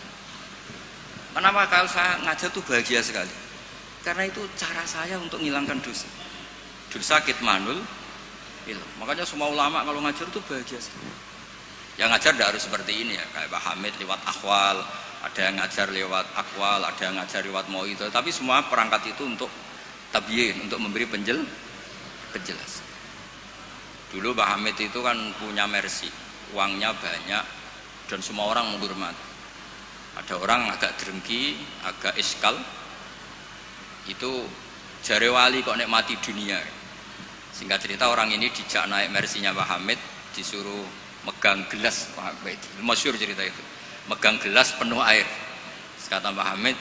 Kenapa kalau saya ngajar tuh bahagia sekali? Karena itu cara saya untuk menghilangkan dosa. Dosa kitmanul ilmu. Makanya semua ulama kalau ngajar tuh bahagia sekali. Yang ngajar tidak harus seperti ini ya, kayak Pak Hamid lewat akhwal. Ada yang ngajar lewat akwal, ada yang ngajar lewat mau'idhah, tapi semua perangkat itu untuk tabyin, untuk memberi penjelasan. Dulu Pak Hamid itu kan punya mercy, uangnya banyak dan semua orang menghormati. Ada orang agak drengki, agak iskal, itu jare wali kok nikmati dunia. Singkat cerita orang ini dijak naik mercy-nya Pak Hamid, disuruh megang gelas Pak Hamid, masyhur cerita itu. Megang gelas penuh air. Kata Pak Hamid,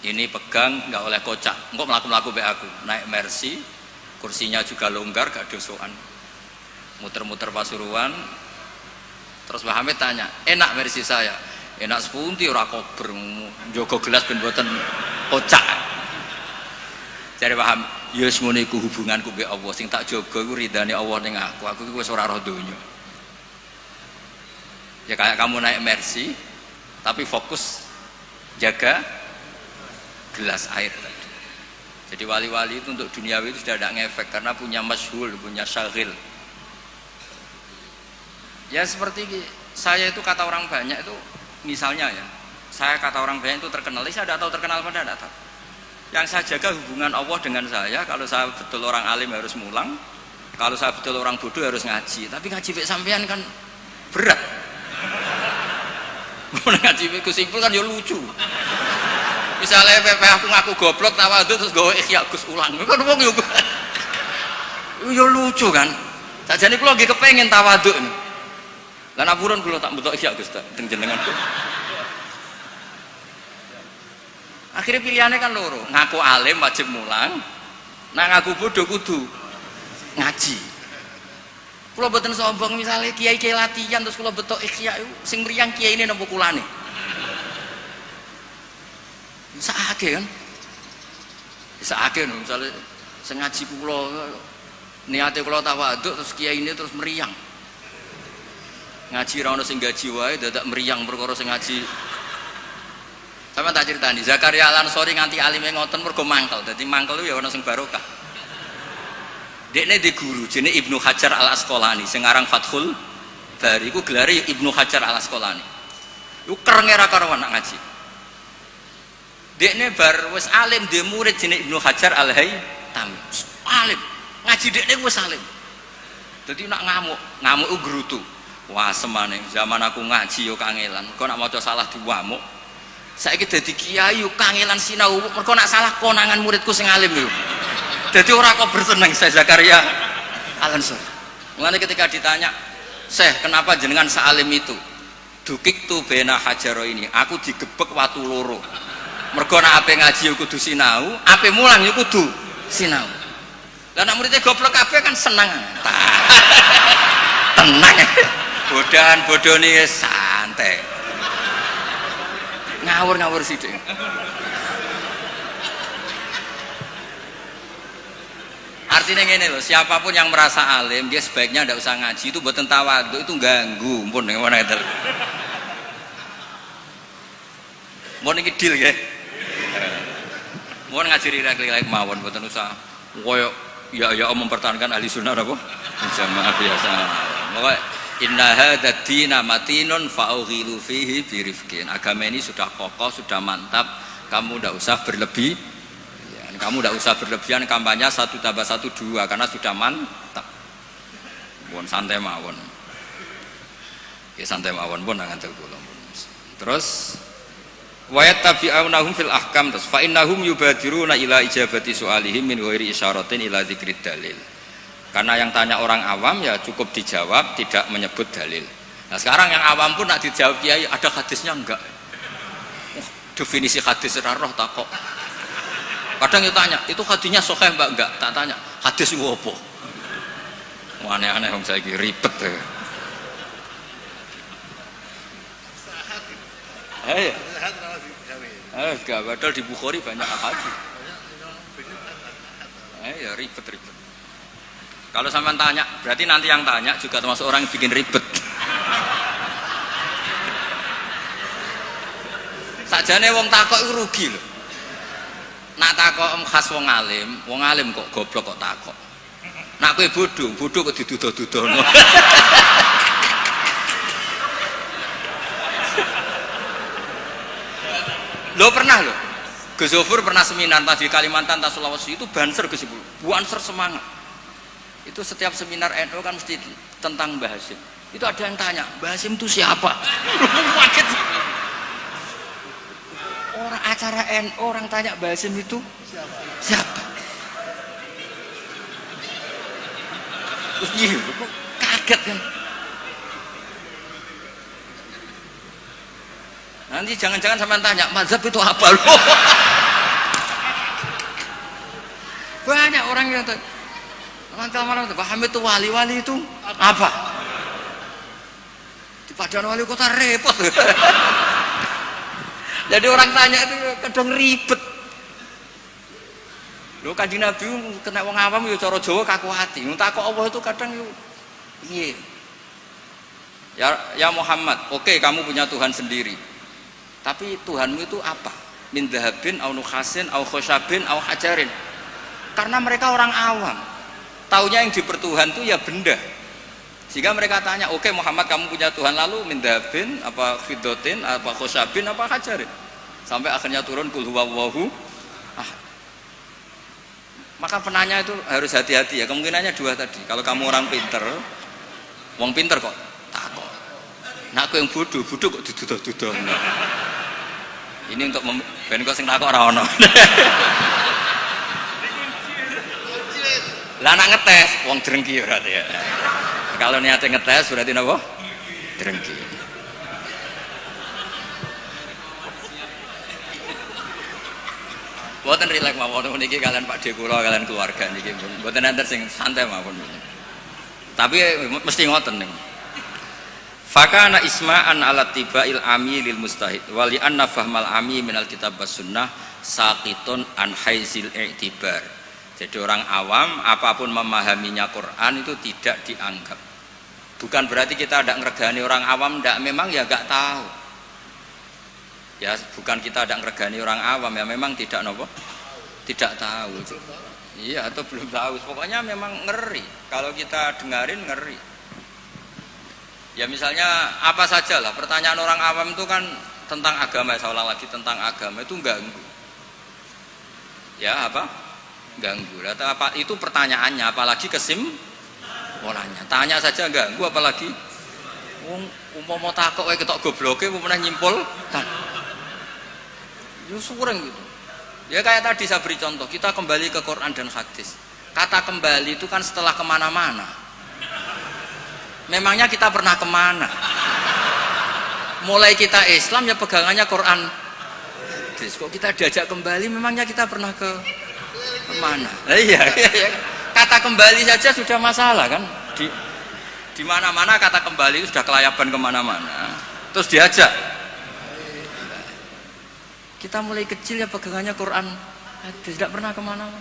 ini pegang nggak oleh kocak. Engkau melaku-melaku be aku. Naik mercy, kursinya juga longgar, gak dosoan. Muter-muter Pasuruan. Terus Pak Hamid tanya, enak mercy saya? Enak sepunti ora kober, njogo gelas ben mboten kocak. Jare Pak Hamid, ya wis ngene iku hubunganku be Allah, sing tak jaga iku ridane Allah ning aku. Aku iku wis ora roh donya. Ya kayak kamu naik mercy tapi fokus jaga gelas air tadi. Jadi wali-wali itu untuk duniawi itu sudah tidak ngefek karena punya masyhul, punya syagil. Ya seperti saya itu kata orang banyak itu misalnya ya, saya kata orang banyak itu terkenal, saya tidak tahu terkenal apa tidak tahu. Yang saya jaga hubungan Allah dengan saya. Kalau saya betul orang alim harus mulang, kalau saya betul orang bodoh harus ngaji. Tapi ngaji mek sampean kan berat. Ngaji mek Simpul kan ya lucu. Misalnya aku ngaku goblok tawadhu terus gawe ikhya Gus ulang. Kan wong yo lucu kan. Sajane kula nggih kepengin tawadhu. Lah napurun kula tak mbutuh ikhya Gus teng jenengan. Akhirnya pilihannya kan loro, ngaku alim wajib mulang, nah ngaku bodoh kudu ngaji. Kalau betul sombong misalnya kiai latihan terus kalau betul ikhya sing meriang kiai ini nampu kulane. Bisa akeh kan? Bisa akeh no, misalnya sing ngaji kula niate kula tawadhu terus kiai ini terus meriang. Ngaji ra ono sing gaji wae dadak meriang perkara sing ngaji. Sama tak ceritani, Zakaria Al-Ansori nganti alime ngoten mergo mangkel. Dadi mangkel itu ya ana sing barokah. Dekne di guru jenenge Ibnu Hajar Al-Asqalani sing aran Fathul Bari iku gelare Ibnu Hajar Al-Asqalani. Iku kerenge ra karuan nak ngaji. Dekne bar wis alim dhe murid jenenge Ibnu Hajar Al-Haytami. Alim, ngaji dekne wis alim. Dadi nak ngamuk ku grutu. Wah semane zaman aku ngaji yo kangelan. Kok nak maca salah diwamuk. Saiki dadi kiai kangelan sinau mergo nak salah konangan muridku sing alim yo. Dadi ora kok berseneng saya Zakaria Al-Ansori. Mulane ketika ditanya, "Syekh, kenapa jenengan sealim itu?" Dukik tu bena hajaro ini, aku digebek watu loro. Mergo nak ape ngaji yo kudu sinau, ape mulang yo kudu sinau. Lah nak muridnya goblok kabeh kan seneng. Tenang. Bodohan bodoni santai. Ngawur sithik. Artinya ngene lho, siapapun yang merasa alim dia sebaiknya ndak usah ngaji, itu mboten tawadhu, itu ganggu. Mpun ngono ngeten. Mun iki deal nggih. Mun ngaji rilek-rilek mawon mboten usah koyo ya mempertahankan ahli sunnah apa? Jamaah biasa. Pokoke inna hadzal dina matinun fa'ughilu fihi birifqin. Agama ini sudah kokoh, sudah mantap. Kamu tidak usah berlebihan. Kamu tidak usah berlebihan kampanye 1 tambah 1 2 karena sudah mantap. Pun santai mawon. Ya santai mawon pun ngantel kula. Terus wa yattabi'unahum fil ahkam terus fa innahum yubadiruna ila ijabati su'alihim min ghairi isyaratin ila dzikrid dalil. Karena yang tanya orang awam ya cukup dijawab, tidak menyebut dalil. Nah sekarang yang awam pun nak dijawab kiai ada hadisnya enggak? Definisi hadis roh tak kok. Kadang dia tanya, itu hadisnya sahih mbak enggak? Tak tanya, hadis itu apa? Aneh-aneh yang saya kira ribet ya. Enggak, padahal di Bukhari banyak hadis. Ya ribet. Kalau sampean tanya, berarti nanti yang tanya juga termasuk orang yang bikin ribet. Sakjane wong takok iku rugi lho. Nak takok khas wong alim kok goblok kok takok. Nak kowe bodoh kok diduduh-duduhno. Lo pernah lho. Gus Zofur pernah seminar di Kalimantan, Sulawesi itu banser Gus Ibu. Banser semangat. Itu setiap seminar NU kan mesti tentang Mbah Hasyim. Itu ada yang tanya, Mbah Hasyim itu siapa? Orang acara NU orang tanya Mbah Hasyim itu siapa? Iya, kaget kan? Nanti jangan-jangan sampai tanya, mazhab itu apa loh? Banyak orang yang malam paham itu wali itu apa? Di Padang wali kota repot. Jadi orang tanya itu kadang ribet. Lho Kanjeng Nabi kena wong awam ya cara Jawa kaku ati. Takok Allah itu kadang piye? Ya Muhammad, oke kamu punya Tuhan sendiri. Tapi Tuhanmu itu apa? Min dhahabin au nukhasin au khosyabin au hajarin. Karena mereka orang awam. Taunya yang dipertuhan itu ya benda. Sehingga mereka tanya, oke Muhammad kamu punya Tuhan, lalu min dhahabin apa fiddatin apa khosyabin apa hajarin. Sampai akhirnya turun kul huwallahu ahad. Maka penanya itu harus hati-hati ya. Kemungkinannya dua tadi. Kalau kamu orang pinter, wong pinter kok takok. Nah aku yang bodoh kok duduh-duduh. Ini untuk ben kok sing takok ora ono. Lah nak ngetes wong drengki berarti ya. Kalau niatnya ngetes berarti napa? Drengki. Mboten rileks mawon niki kalian Pak De kula kalian keluarga niki mboten enten sing santai mawon. Tapi mesti ngoten niku. Fakana isma'an ala tibail ami lil mustahid wa li anna fahmal ami minal kitab was sunnah saqitun an haizil i'tibar. Jadi orang awam apapun memahaminya Quran itu tidak dianggap. Bukan berarti kita tidak ngeregani orang awam, tidak, memang ya nggak tahu. Ya bukan kita tidak ngeregani orang awam, ya memang tidak nopo, tidak tahu. Iya atau belum tahu. Pokoknya memang ngeri. Kalau kita dengarin ngeri. Ya misalnya apa saja lah. Pertanyaan orang awam itu kan tentang agama. Saya ulang lagi tentang agama itu ganggu. Ya apa? Ganggu. Apa itu pertanyaannya? Apalagi kesimpulannya. Tanya saja ganggu. Apalagi mau takut kayak ketok gobloke, mau pernah nyimpul. Ya sureng gitu. Ya kayak tadi saya beri contoh, kita kembali ke Quran dan hadis. Kata kembali itu kan setelah kemana-mana. Memangnya kita pernah kemana? Mulai kita Islam ya pegangannya Quran. Hadis. Kok kita diajak kembali? Memangnya kita pernah kemana? Nah, iya. Kata kembali saja sudah masalah kan? Di mana-mana kata kembali sudah kelayaban kemana-mana. Terus diajak. Kita mulai kecil ya pegangannya Quran, tidak pernah kemana-mana,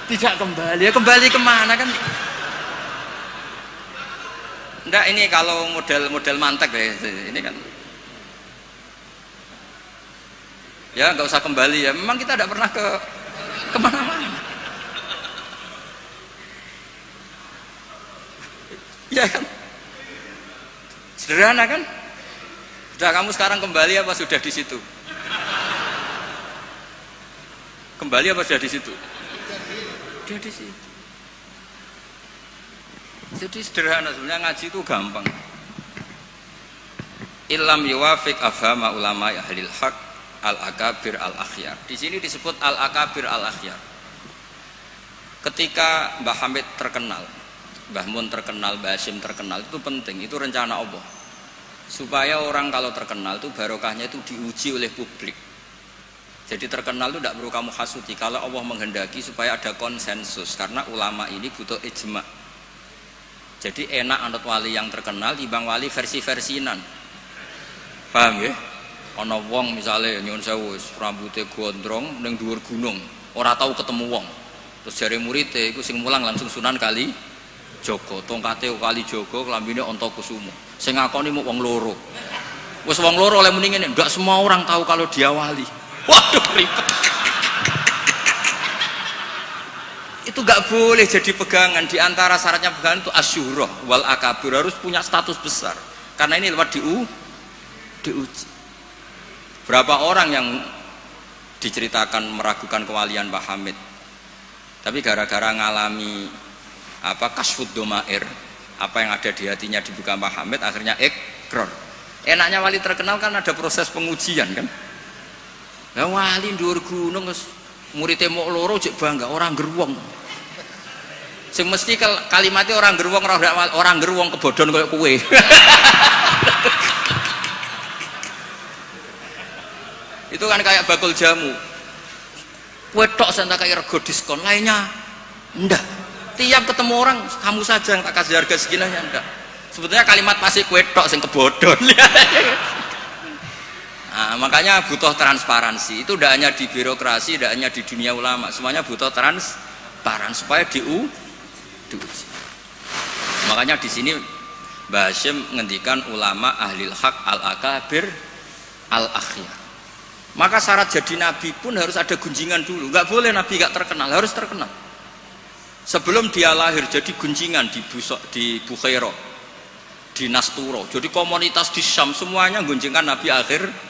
tidak kembali, ya kembali kemana kan? Enggak, ini kalau model mantek ya, ini kan, ya nggak usah kembali ya, memang kita tidak pernah kemana-mana, ya kan? Sederhana kan? Sudah kamu sekarang kembali apa sudah di situ? Kembali apa sudah di situ? Sudah di situ. Jadi sederhana sebenarnya ngaji itu gampang. Illam yuwafiq afhama ulama ahlil haq al-akabir al-akhyar. Di sini disebut al-akabir al-akhyar. Ketika Mbah Hamid terkenal, Mbah Mun terkenal, Mbah Hasyim terkenal, itu penting, itu rencana Allah. Supaya orang kalau terkenal itu barokahnya itu diuji oleh publik. Jadi terkenal itu tidak perlu kamu hasuti. Kalau Allah menghendaki supaya ada konsensus, karena ulama ini butuh ijma. Jadi enak anut wali yang terkenal dibanding wali versi-versinan. Paham ya? Ana wong misalnya nyuwun sewu rambutnya gondrong ning dhuwur gunung, ora tahu ketemu wong. Terus jare muridé iku sing mulang langsung Sunan Kali Jogo, tongkate Kali Jogo, klambine Antakusuma. Sing ngakoni mung wong loro. Wis wong loro oleh muni ngene, enggak semua orang tahu kalau dia wali. Waduh ribet. Itu enggak boleh jadi pegangan. Di antara syaratnya pegangan itu asyurah wal akabir, harus punya status besar. Karena ini lewat diuji. Berapa orang yang diceritakan meragukan kewalian Mbah Hamid, tapi gara-gara ngalami kasfud domair, apa yang ada di hatinya dibuka Mbah Hamid, akhirnya ikrar. Enaknya wali terkenal kan ada proses pengujian kan. Lah wali dhuwur gunung muridé mok loro jek bangga orang geruwong. Sing mesti kalimatnya orang geruwong orang geruwong kebodhon koyo kowe. Itu kan kayak bakul jamu. Kowe tok sing tak kaya rego diskon, lainnya ndak. Tiap ketemu orang kamu saja yang tak kasih harga seginanya ndak. Sebetulnya kalimat masih kowe tok sing kebodhon. Nah, makanya butuh transparansi. Itu tidak hanya di birokrasi, tidak hanya di dunia ulama, semuanya butuh transparan supaya diuji. Makanya di sini Mbah Hasyim menghentikan ulama ahlil haq al-akabir al-akhyar. Maka syarat jadi nabi pun harus ada gunjingan dulu. Nggak boleh nabi nggak terkenal, harus terkenal. Sebelum dia lahir jadi gunjingan di Bukhairah, di Nasturo. Jadi komunitas di Syam semuanya gunjingkan nabi akhir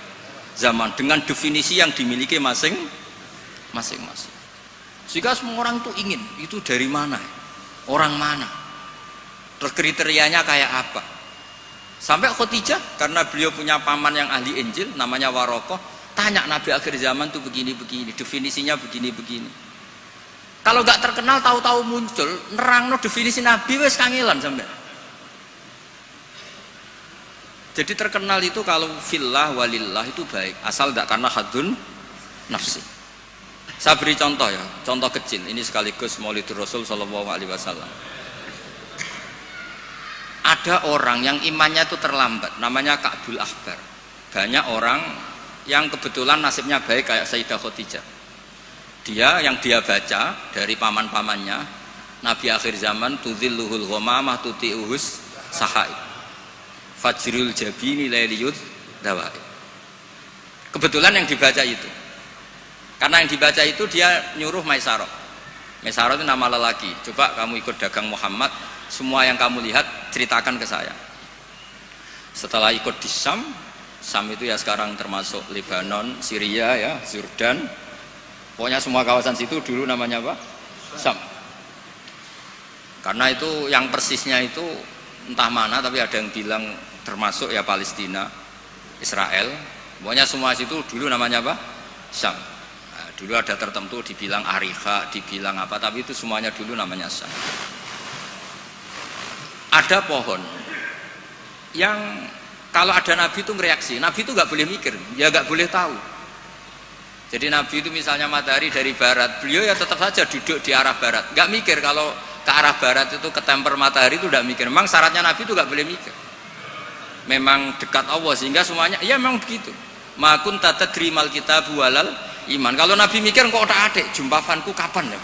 zaman dengan definisi yang dimiliki masing-masing. Sehingga semua orang tuh ingin, itu dari mana? Orang mana? Terus kriterianya kayak apa? Sampai Khadijah, karena beliau punya paman yang ahli Injil, namanya Warokoh, tanya Nabi akhir zaman tuh begini-begini, definisinya begini-begini. Kalau nggak terkenal, tahu-tahu muncul, nerangno definisi Nabi wes kangelan sampai. Jadi terkenal itu kalau fillah walillah itu baik, asal tidak karena hadun nafsi. Saya beri contoh ya, contoh kecil. Ini sekaligus Maulidur Rasul Shallallahu Alaihi Wasallam. Ada orang yang imannya itu terlambat, namanya Ka'bul Ahbar. Banyak orang yang kebetulan nasibnya baik kayak Sayyidah Khadijah. Yang dia baca dari paman-pamannya, Nabi akhir zaman tudzilluhul ghamamah tuti'uhus sahaib. Fajrul jabini lailiyud dawai. Kebetulan yang dibaca itu. Karena yang dibaca itu dia nyuruh Maisarah. Maisarah itu nama lelaki. Coba kamu ikut dagang Muhammad, semua yang kamu lihat ceritakan ke saya. Setelah ikut di Syam itu ya sekarang termasuk Lebanon, Syria ya, Jordan. Pokoknya semua kawasan situ dulu namanya apa? Syam. Karena itu yang persisnya itu entah mana, tapi ada yang bilang termasuk ya Palestina, Israel. Pokoknya semua situ dulu namanya apa? Syam. Nah, dulu ada tertentu dibilang Ariha, dibilang apa, tapi itu semuanya dulu namanya Syam. Ada pohon yang kalau ada Nabi itu mereaksi, Nabi itu nggak boleh mikir, ya nggak boleh tahu. Jadi Nabi itu misalnya matahari dari barat, beliau ya tetap saja duduk di arah barat, nggak mikir kalau ke arah barat itu ketemper matahari itu nggak mikir. Memang syaratnya Nabi itu nggak boleh mikir. Memang dekat Allah sehingga semuanya, ya memang begitu. Makun tata krimal kita bualal iman. Kalau Nabi mikir kok tak adek, jumpafanku kapan ya?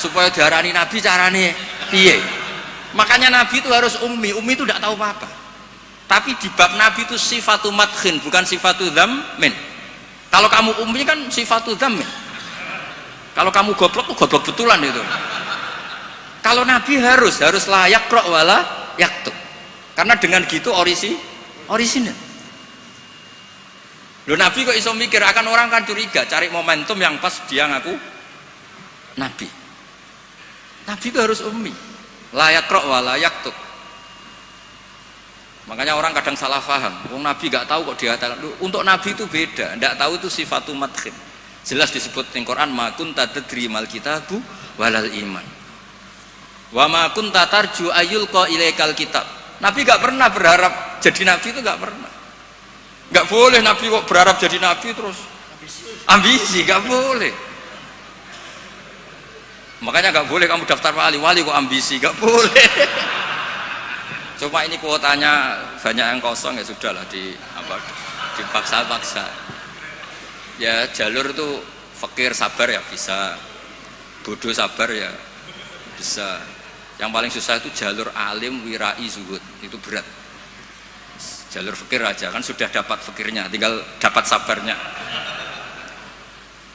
Supaya diarani Nabi carane piye? Makanya Nabi itu harus ummi itu tidak tahu apa-apa. Tapi di bab Nabi itu sifatu madkhin, bukan sifatu dzammin. Kalau kamu ummi kan sifatu dzammin. Kalau kamu goblok, goblok betulan itu. Kalau Nabi harus layak rok wala yaktub. Karena dengan gitu orisinal. Loh Nabi kok iso mikir, akan orang kan curiga, cari momentum yang pas dia ngaku Nabi. Nabi itu harus ummi. Layak rok wala yaktub. Makanya orang kadang salah paham. Nabi gak tahu kok dia katakan. Untuk Nabi itu beda. Tidak tahu itu sifatu madkhin. Jelas disebut di Quran, ma kunta tadri mal kitabu walal iman. Wa ma kunta tarju ayyulqa ilaikal kitab. Nabi gak pernah berharap jadi Nabi, itu gak pernah. Gak boleh Nabi kok berharap jadi Nabi terus ambisi, gak boleh. Makanya gak boleh kamu daftar wali kok ambisi, gak boleh. Cuma ini kuotanya banyak yang kosong, ya sudahlah dipaksa-paksa. Ya jalur itu fakir sabar ya bisa, bodoh sabar ya bisa. Yang paling susah itu jalur alim wirai zuhud, itu berat. Jalur fakir aja kan sudah dapat fakirnya, tinggal dapat sabarnya.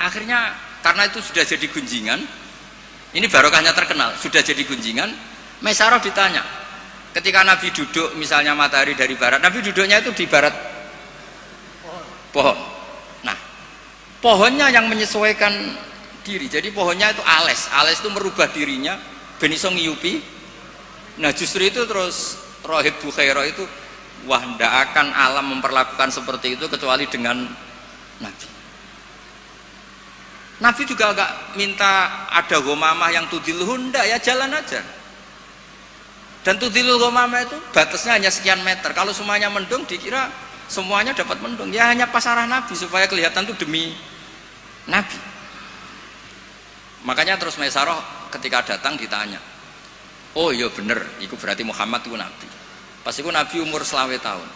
Akhirnya karena itu sudah jadi gunjingan, ini barokahnya terkenal, sudah jadi gunjingan. Maisarah ditanya, ketika Nabi duduk misalnya matahari dari barat, Nabi duduknya itu di barat pohon. Nah, pohonnya yang menyesuaikan diri. Jadi pohonnya itu ales itu merubah dirinya ben iso ngiyupi. Nah, justru itu terus Rohib Bukhairah itu, wah ndak akan alam memperlakukan seperti itu kecuali dengan Nabi. Nabi juga agak minta ada ghamamah yang tudilluhun, ndak, ya jalan aja. Dan tudilul ghamamah itu batasnya hanya sekian meter. Kalau semuanya mendung dikira semuanya dapat mendung. Ya hanya pas arah Nabi supaya kelihatan itu demi Nabi. Makanya terus Maisarah ketika datang ditanya, oh iya bener, itu berarti Muhammad itu Nabi. Pas itu Nabi umur 20 tahun.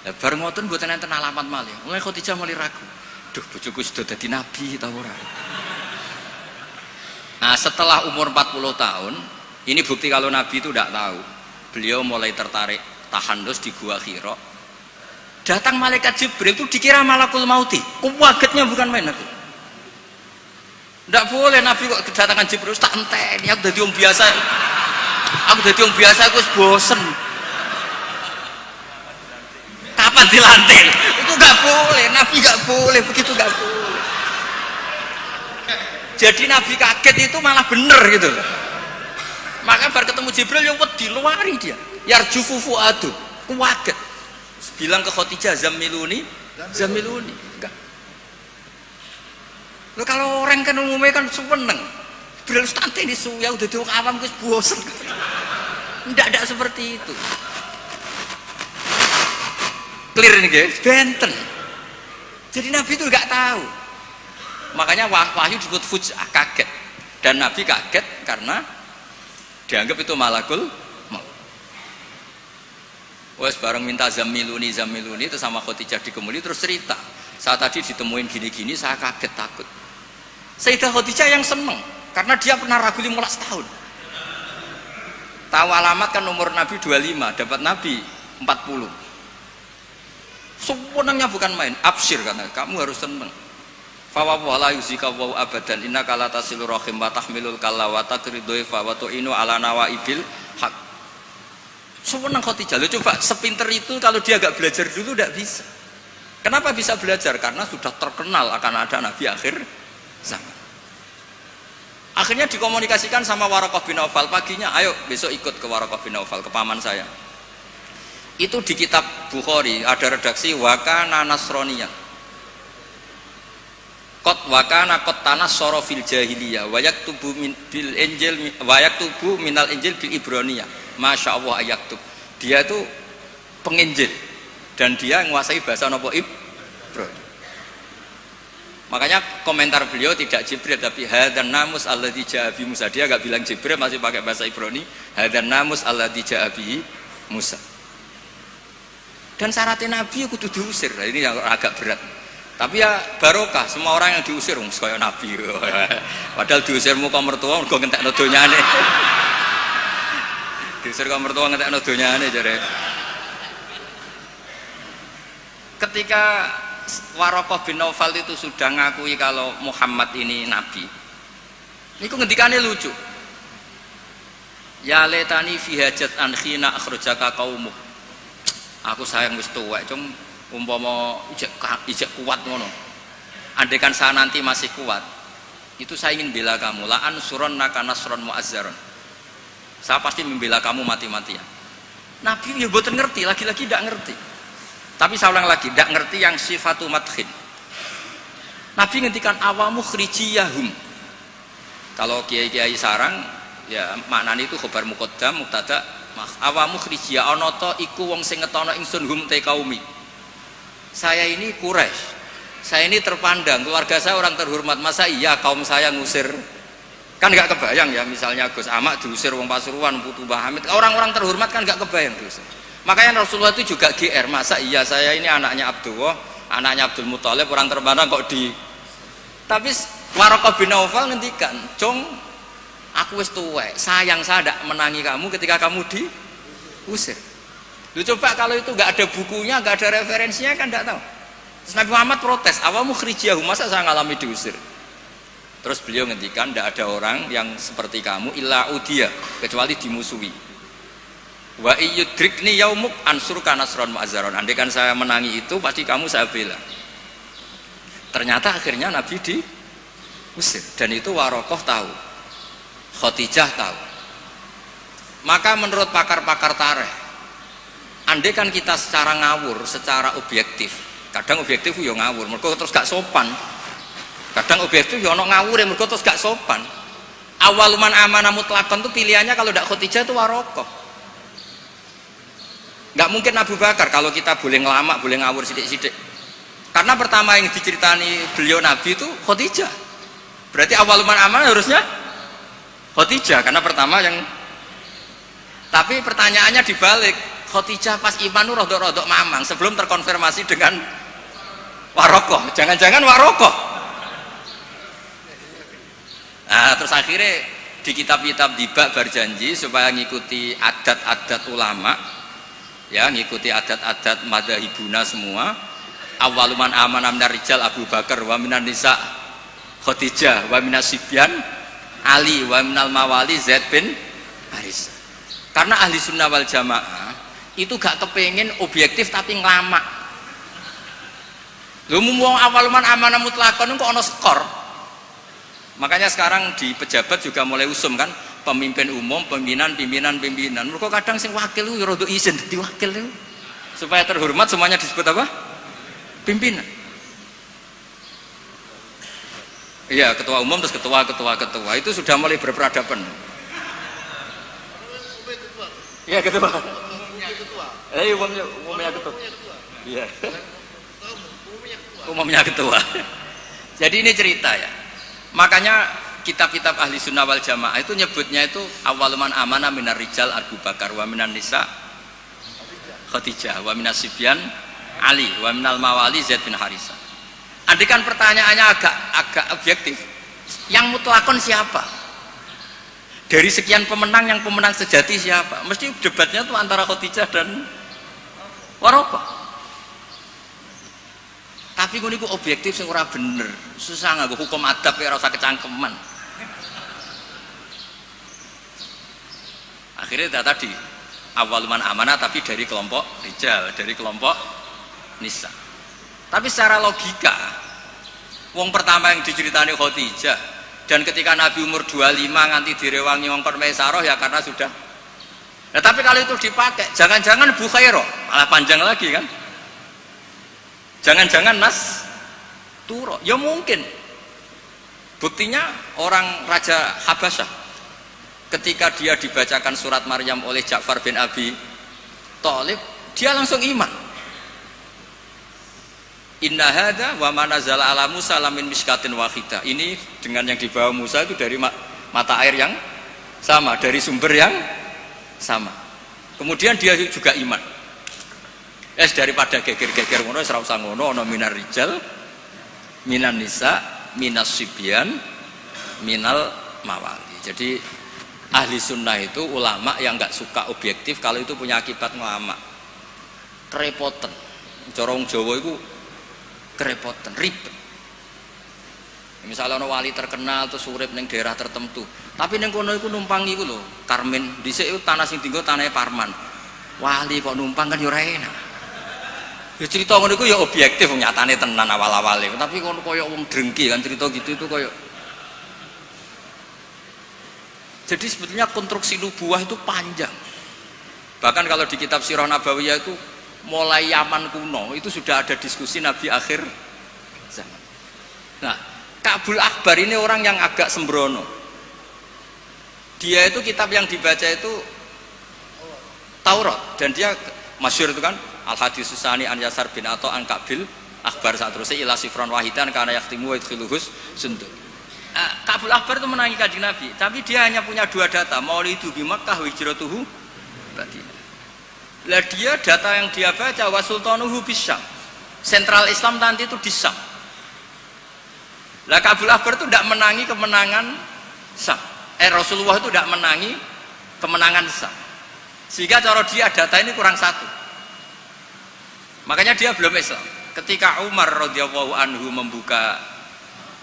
Lah bareng ngoten mboten enten alamat malih. Mulai Khadijah mulai ragu. Duh, bojoku sudah jadi Nabi ta ora. Nah, setelah umur 40 tahun, ini bukti kalau Nabi itu tidak tahu. Beliau mulai tertarik tahandus di Gua Hira. Datang malaikat Jibril itu dikira malakul mauti. Kagetnya bukan main itu. Tidak boleh Nabi kok kedatangan Jibril tak enteni. Aku jadi orang biasa. Aku bosen. Kapan dilantik? Itu nggak boleh. Nabi nggak boleh begitu, nggak boleh. Jadi Nabi kaget itu malah bener gitu loh. Maka bar ketemu Jibril yang wedi luari dia. Yarjufu fuadu, kaget. Bilang ke Khadijah zamiluni. Enggak. Loh kalau orang kan umumnya kan seneng. Jibril santai di suya udah diwong awam wis bosen. Enggak seperti itu. Clear nih guys, benten. Jadi Nabi itu enggak tahu. Makanya wahyu disebut fuj'ah, kaget. Dan Nabi kaget karena dianggap itu malakul maut. Wes bareng minta zamiluni itu sama Khadijah dikemuli terus cerita. Saat tadi ditemuin gini-gini saya kaget takut. Sayyidah Khadijah yang seneng karena dia pernah ragu 15 tahun. Tahu alamat kan umur Nabi 25, dapat Nabi 40. Senangnya bukan main, absyir karena kamu harus seneng. Fa wa la yuzika wa abadan innaka la tasilur rahim wa tahmilul kalla wa taqridu fa wa tu'inu ala nawaibil haq. Senang Khadijah. Lo coba sepinter itu kalau dia agak belajar dulu tidak bisa. Kenapa bisa belajar? Karena sudah terkenal akan ada Nabi akhir zaman. Akhirnya dikomunikasikan sama Waraqah bin Naufal paginya, ayo besok ikut ke Waraqah bin Naufal, ke paman saya. Itu di kitab Bukhari ada redaksi wakana nasroniyan. Qad wakana qad tanassara fil jahiliyah wa yaktubu bil injil wa yaktubu minal injil bil ibroniyah. Masya Allah ayaktub. Dia itu penginjil dan dia menguasai bahasa nopo Ibrani. Makanya komentar beliau tidak Jibril tapi hadan namus alladzi ja'a bi Musa. Dia enggak bilang Jibril, masih pakai bahasa Ibrani. Hadan namus alladzi ja'a bi Musa. Dan syaratnya Nabi kudu diusir. Nah, ini yang agak berat. Tapi ya barokah, semua orang yang diusir kaya Nabi. Padahal diusirmu kok mertua mergo ngentekno donyane. Diusir kok mertua ngentekno donyane jare. Ketika Waraqah bin Naufal itu sudah ngakui kalau Muhammad ini nabi. Niku ngendikane lucu. Ya letani fi hajat an khina akhrajaka qaumuk. Aku sayang wis tuwek, cung umpama ijek kuat ngono. Andaikan saya nanti masih kuat, itu saya ingin bela kamu. La ansurannaka nasron mu'azzaron. Saya pasti membela kamu mati-matian. Nabi ya mboten ngerti, lagi-lagi tidak ngerti. Tapi saya ulang lagi, tidak ngerti yang sifatu madkhin. Nabi ngendikan awamu khrijiyahum. Kalau kiai-kiai sarang ya maknane itu khobar muqaddam mubtada awamu khrijiyah ana ta iku wong sing ngetono ingsun hum te kaumi. Saya ini Quraisy, saya ini terpandang, keluarga saya orang terhormat, masa iya kaum saya ngusir? Kan nggak kebayang ya, misalnya Gus Amak diusir wong Pasuruan, Putu Mbah Hamid, orang-orang terhormat kan nggak kebayang diusir. Makanya Rasulullah itu juga GR, masa iya saya ini anaknya Abdullah, anaknya Abdul Muthalib, orang terpandang kok di. Tapi Waraqah bin Naufal ngendikan, "Cung, aku wis tuwek, sayang saya tidak menangi kamu ketika kamu diusir." Lu coba kalau itu nggak ada bukunya, nggak ada referensinya kan nggak tahu. Terus Nabi Muhammad protes, awamu khrijiyahum, masa saya ngalami diusir. Terus beliau ngendikan, tidak ada orang yang seperti kamu illa udiya, kecuali dimusuhi. Wa iyyudrikni yaumuk ansurka nasron mu'azzaron. Andaikan saya menangi itu pasti kamu saya bela. Ternyata akhirnya Nabi diusir dan itu Waraqah tahu, Khadijah tahu. Maka menurut pakar-pakar tarikh, andaikan kita secara ngawur, secara objektif, kadang objektif yo ngawur, mergo terus gak sopan. Kadang objektif yo ono ngawur ya mergo terus gak sopan. Awaluman amanah mutlaqan itu pilihannya kalau tidak Khadijah itu Waraqah. Gak mungkin Abu Bakar kalau kita boleh ngelamak, boleh ngawur sidik-sidik. Karena pertama yang diceritani beliau Nabi itu Khadijah. Berarti awaluman amanah harusnya Khadijah karena pertama yang. Tapi pertanyaannya dibalik. Khadijah pas iman itu rodok-rodok mamang sebelum terkonfirmasi dengan Waraqah. Jangan-jangan Waraqah. Nah, terus akhirnya di kitab-kitab dibak berjanji supaya ngikuti adat-adat ulama, ya ngikuti adat-adat madzhabuna semua. Awaluman amanah minar rijal Abu Bakar wa minan nisa Khadijah wa minas sibyan Ali wa minal mawali Zaid bin Haris. Karena ahli sunnah wal jamaah itu gak kepengen objektif tapi ngelamak. Lho wong awaluman amanah mutlaqan kok ana skor. Makanya sekarang di pejabat juga mulai usum kan, pemimpin umum, pimpinan. Mereka kadang sing wakil itu rada izin dadi wakil itu. Supaya terhormat semuanya disebut apa? Pimpinan. Iya, ketua umum terus ketua itu sudah mulai berperadaban. Iya, ketua. Umumnya ketua. Iya. Umumnya ketua. Jadi ini cerita ya. Makanya kitab-kitab ahli sunnah wal jamaah itu nyebutnya itu awaluman amana minar rijal Abu Bakar wa minan nisa Khadijah wa minas sibyan Ali wa minal mawali Zaid bin Harisah. Andikan pertanyaannya agak objektif, yang mutlakon siapa? Dari sekian pemenang, yang pemenang sejati siapa? Mesti debatnya tuh antara Khadijah dan Waraqah. Tapi gue niku objektif sing ora bener, susah nganggo hukum adab ya ora usah kecangkeman. Akhirnya tadi awaluman amanah tapi dari kelompok rijal, dari kelompok nisa. Tapi secara logika, wong pertama yang diceritani Khadijah, dan ketika Nabi umur 25 nganti direwangi wong Maisarah ya karena sudah. Nah, tapi kalau itu dipakai, jangan-jangan Bukhairah, malah panjang lagi kan? Jangan-jangan Nas Turo, ya mungkin. Buktinya orang Raja Habasyah, ketika dia dibacakan surat Maryam oleh Ja'far bin Abi Thalib, dia langsung iman. Inna hadza wa ma nazala ala Musa lamin miskatin wahidah. Ini dengan yang dibawa Musa itu dari mata air yang sama, dari sumber yang sama. Kemudian dia juga iman. Daripada geger-geger ngono ora usah ngono, ana minar rijal, minan nisa, minas sibyan, minal mawali. Jadi ahli sunnah itu ulama yang enggak suka objektif kalau itu punya akibat ngelama. Kerepotan. Cara wong Jawa itu kerepotan, ribet. Misalnya ono wali terkenal terus urip ning daerah tertentu, tapi ning kono iku numpang iku lho, Karmen. Dhisik itu tanah sing dienggo tanahe Parman. Wali kok numpang kan ya ora enak. Ya cerita ngono iku ya objektif nyatane tenan awal-awale, tapi kono koyo wong drengki kan cerita gitu itu koyo. Jadi sebetulnya konstruksi nubuah itu panjang. Bahkan kalau di kitab Sirah Nabawiyah itu mulai Yaman kuno itu sudah ada diskusi Nabi akhir zaman. Nah, Ka'bul Akbar ini orang yang agak sembrono. Dia itu kitab yang dibaca itu Taurat, dan dia masyhur itu kan Al-Hadis Susani an Yasar bin Atha an Ka'bil Akbar saat terusnya ila sifron wahidan karena yaktimu wa idkhiluhus sunduq. Ka'bul Akbar itu menangi Kanjeng Nabi, tapi dia hanya punya dua data, maulidu bi Makkah wa hijratuhu Madinah. Lah dia data yang dia baca wa sultanuhu bisyam. Sentral Islam nanti itu di Syam. Lah Ka'bul Akbar itu tidak menangi kemenangan Syam. Rasulullah itu tidak menangi kemenangan Syam. Sehingga cara dia data ini kurang satu. Makanya dia belum Islam. Ketika Umar radhiyallahu anhu membuka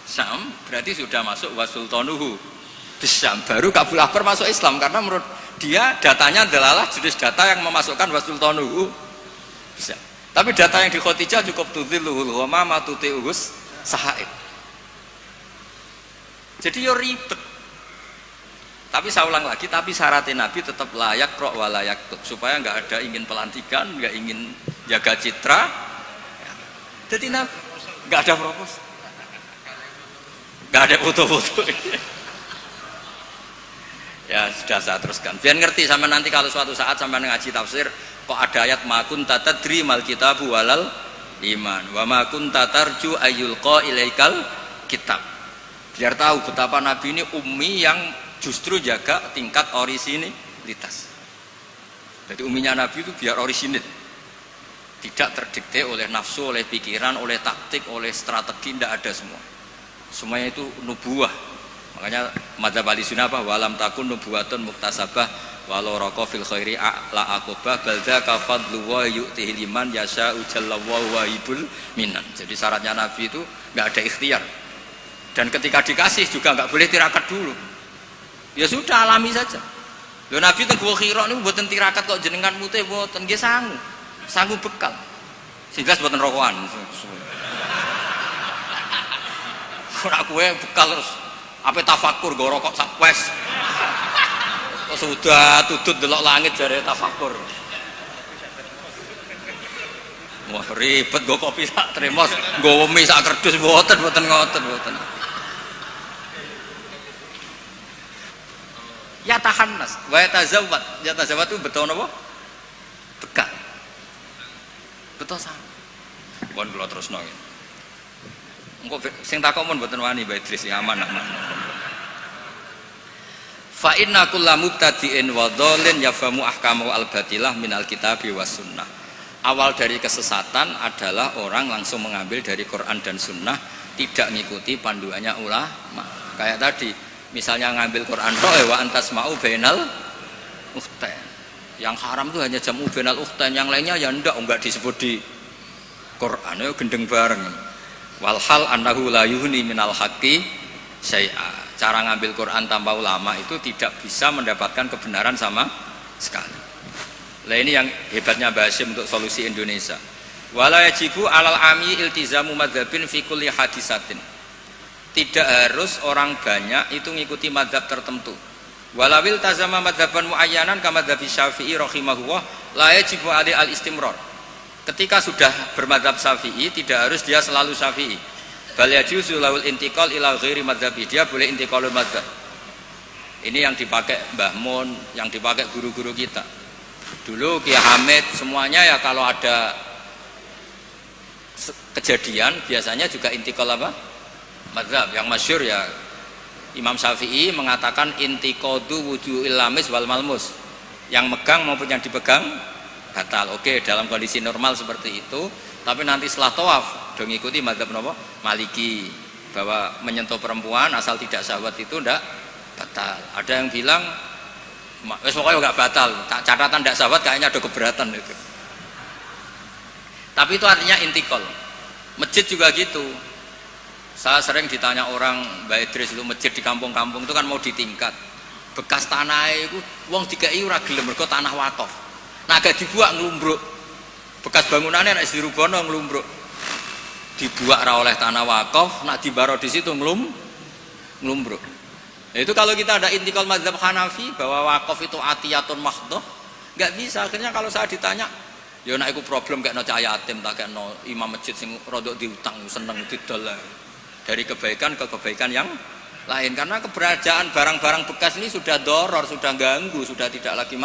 Syam, berarti sudah masuk wa sultanuhu bisyam. Baru Ka'bul Akbar masuk Islam karena menurut dia datanya adalah jenis data yang memasukkan wasultanuhu bisa. Tapi data yang di Khadijah cukup tudhilluhul ghamama tuti'uhus sahaid. Jadi yo ribet. Tapi saya ulang lagi, tapi syaratnya Nabi tetap layak rok wa layak tub, supaya nggak ada ingin pelantikan, nggak ingin jaga citra. Jadi Nabi nggak ada propos, nggak ada foto-foto. Ya sudah saya teruskan biar ngerti sama nanti kalau suatu saat sampai ngaji tafsir kok ada ayat makun tatadri mal kitabu walal iman wa makun tatarju ayyulqa ilaikal kitab, biar tahu betapa Nabi ini ummi yang justru jaga tingkat orisinilitas. Jadi umminya Nabi itu biar orisinil, tidak terdikte oleh nafsu, oleh pikiran, oleh taktik, oleh strategi, tidak ada semuanya itu nubuah. Makanya madzhab ahli sunnah apa walam takun nubuwatun muktasabah walau raqa fil khairi la aqobah balda kafadlu wa yu'tihi liman yasha'u jalla wa wahibul minan. Jadi syaratnya Nabi itu enggak ada ikhtiar, dan ketika dikasih juga enggak boleh tirakat dulu, ya sudah alami saja. Lho Nabi teng Gua Hira niku mboten tirakat kok jenengan mute mboten nggih sangu bekal sehingga mboten rokokan ora kowe bekal terus Apa tafakur go rokok sakwes. Kok sudah tutut delok langit jare tafakur. Wah ribet go kopi sak tremos, go wemi sak kerdus mboten ngoten. Ya tahannas, wa yatazawwad. Yatazawwad itu betul napa? Bekal. Betul sama. Pun kula terusno. Engko sing takok mun mboten wani Mbak Idris ya aman. Fa inna kullu mubtadi'in wa dhalin yafamu ahkamu al-batilah minal kitabi was sunnah. Awal dari kesesatan adalah orang langsung mengambil dari Quran dan sunnah, tidak mengikuti panduannya ulama. Kayak tadi misalnya ngambil Quran tok wa antasma'u bainal ukhtain. Yang haram itu hanya jamu bainal ukhtain, yang lainnya ya enggak disebut di Quran, ya gendeng bareng. Walhal annahu la yuhni minal haqqi syai'a. Cara ngambil Quran tanpa ulama itu tidak bisa mendapatkan kebenaran sama sekali. Lah ini yang hebatnya Mbah Hasyim untuk solusi Indonesia. Wala yajibu alal ami iltizamu madzhabin fi kulli hadisatin. Tidak harus orang banyak itu ngikuti madzhab tertentu. Walawil tazama madzhaban muayyanan kama madzhab Syafi'i rahimahullah la yajibu ali al istimrar. Ketika sudah bermadzhab Syafi'i tidak harus dia selalu Syafi'i. Bal yajuzu lawul intiqal ila ghairi madzhabi, dia boleh intiqalul madzhab. Ini yang dipakai Mbah Mun, yang dipakai guru-guru kita. Dulu Ki Hamid semuanya ya kalau ada kejadian biasanya juga intiqal apa? Madzhab. Yang masyhur ya Imam Syafi'i mengatakan intiqadu wujuhil lamis wal malmus. Yang megang maupun yang dipegang batal. Oke, dalam kondisi normal seperti itu, tapi nanti setelah tawaf do ngikuti madzhab napa? Maliki, bahwa menyentuh perempuan asal tidak syahwat itu ndak batal. Ada yang bilang wis pokoknya enggak batal, catatan ndak syahwat kayaknya ada keberatan itu. Tapi itu artinya intikal. Masjid juga gitu. Saya sering ditanya orang, Mbak Idris itu masjid di kampung-kampung itu kan mau ditingkat. Bekas tanah itu wong dikai ora gelem mergo tanah wakaf. Nah agak dibuat ngelumbruk. Bekas bangunannya nek dirubono ngelumbruk. Dibuat ra oleh tanah wakaf, nak dibaro di situ ngelumbruk. Nah, itu kalau kita ada intikal mazhab Hanafi bahwa wakaf itu atiyatun mahdhah, enggak bisa. Akhirnya kalau saya ditanya, ya nek iku problem kayak no cahaya yatim tak kayak no imam masjid sing rodok diutang seneng didol dari kebaikan ke kebaikan yang lain, karena keberadaan barang-barang bekas ini sudah doror, sudah ganggu, sudah tidak lagi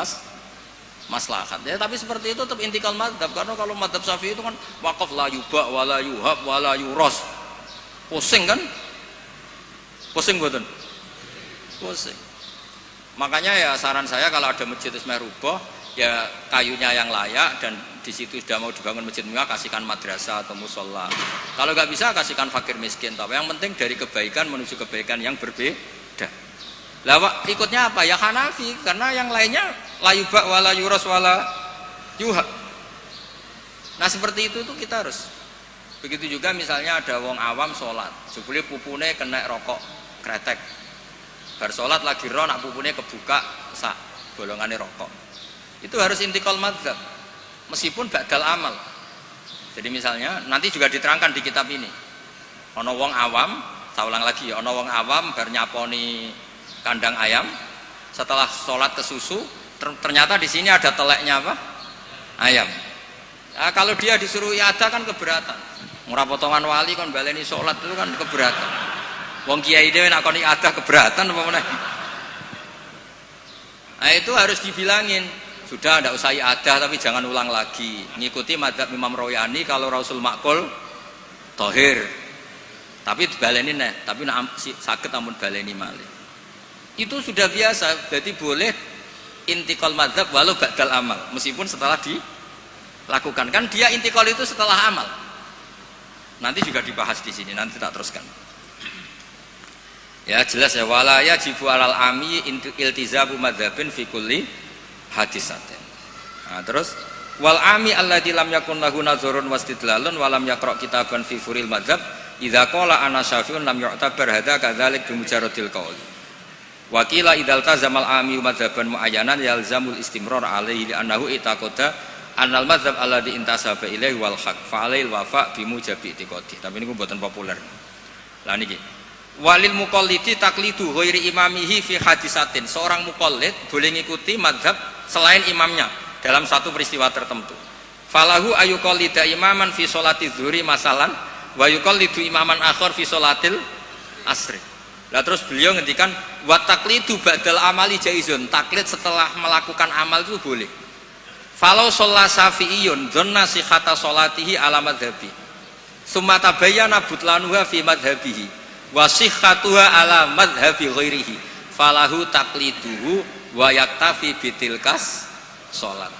maslahat ya. Tapi seperti itu tetap intikal madzhab, karena kalau madzhab Syafi'i itu kan wakaf la yuba wala yuhab wala yuros. Pusing kan? Pusing mboten? Pusing. Makanya ya saran saya kalau ada masjid ismeh rubah ya kayunya yang layak dan di situ sudah mau dibangun masjid mewah, kasihkan madrasah atau musola. Kalau nggak bisa kasihkan fakir miskin. Tapi yang penting dari kebaikan menuju kebaikan yang berbeda. Lah ikutnya apa? Ya Hanafi, karena yang lainnya la yuba wala yuras wala yuhab. Nah seperti itu tuh kita harus. Begitu juga misalnya ada wong awam sholat, sebelum pupune kena rokok kretek. Bar sholat lagi ro nak pupune kebuka sak bolongane rokok. Itu harus intikal madzhab. Meskipun badal amal. Jadi misalnya nanti juga diterangkan di kitab ini. Ono wong awam, saya ulang lagi, ono wong awam bar nyaponi kandang ayam, setelah sholat ke susu, ternyata di sini ada teleknya apa? Ayam. Nah, kalau dia disuruh iada kan keberatan. Murah potongan wali kan baleni sholat itu kan keberatan. Wong kiai dhewe nak kon iada keberatan apa meneh? Nah itu harus dibilangin. Sudah tidak usah iada tapi jangan ulang lagi. Ngikuti madzhab Imam Royani kalau Rasul Makul Tohir. Tapi baleni nih, tapi sakit amun baleni malih. Itu sudah biasa, jadi boleh intikal madzhab walau ba'dal amal, meskipun setelah dilakukan. Kan dia intikal itu setelah amal. Nanti juga dibahas di sini, nanti tak teruskan. Ya jelas ya, wala yajibu alal ami iltizamu madzhabin fi kulli hadisatin. Nah, terus wal ami alladzi lam yakun lahu nazarun wastidlalun wa lam yaqra kitaban fi furil madzhab idza qala ana syafi'un lam yu'tabar hadza kadzalik bi mujarradil qaul. Wakila idal tazamal ami madzhaban muayyanan yalzamul istimrar alaihi li'annahu itaqada annal madzhab alladzi intasaba ilaihi wal haq fa alail wafa bi mujabi i'tiqadi. Tapi niku mboten populer. Lah niki Walil muqallidi taqlidu ghairi imamihi fi hadisatin. Seorang muqallid boleh ngikuti mazhab selain imamnya dalam satu peristiwa tertentu. Falahu ayuqallida imaman fi sholati dzuhri masalan wa yuqallidu imaman akhar fi sholatil asri. Lah terus beliau ngendikan wa taqlidu ba'dal amali jaizun. Taklid setelah melakukan amal itu boleh. Falau sholla syafi'iyun dhanna sihhata sholatihi ala madhabi. Summa tabayyana butlanuha fi madhabihi. Wa sihhatuha ala madhabi ghairihi falahu taqliduhu wa yaktafi bitilkas sholat.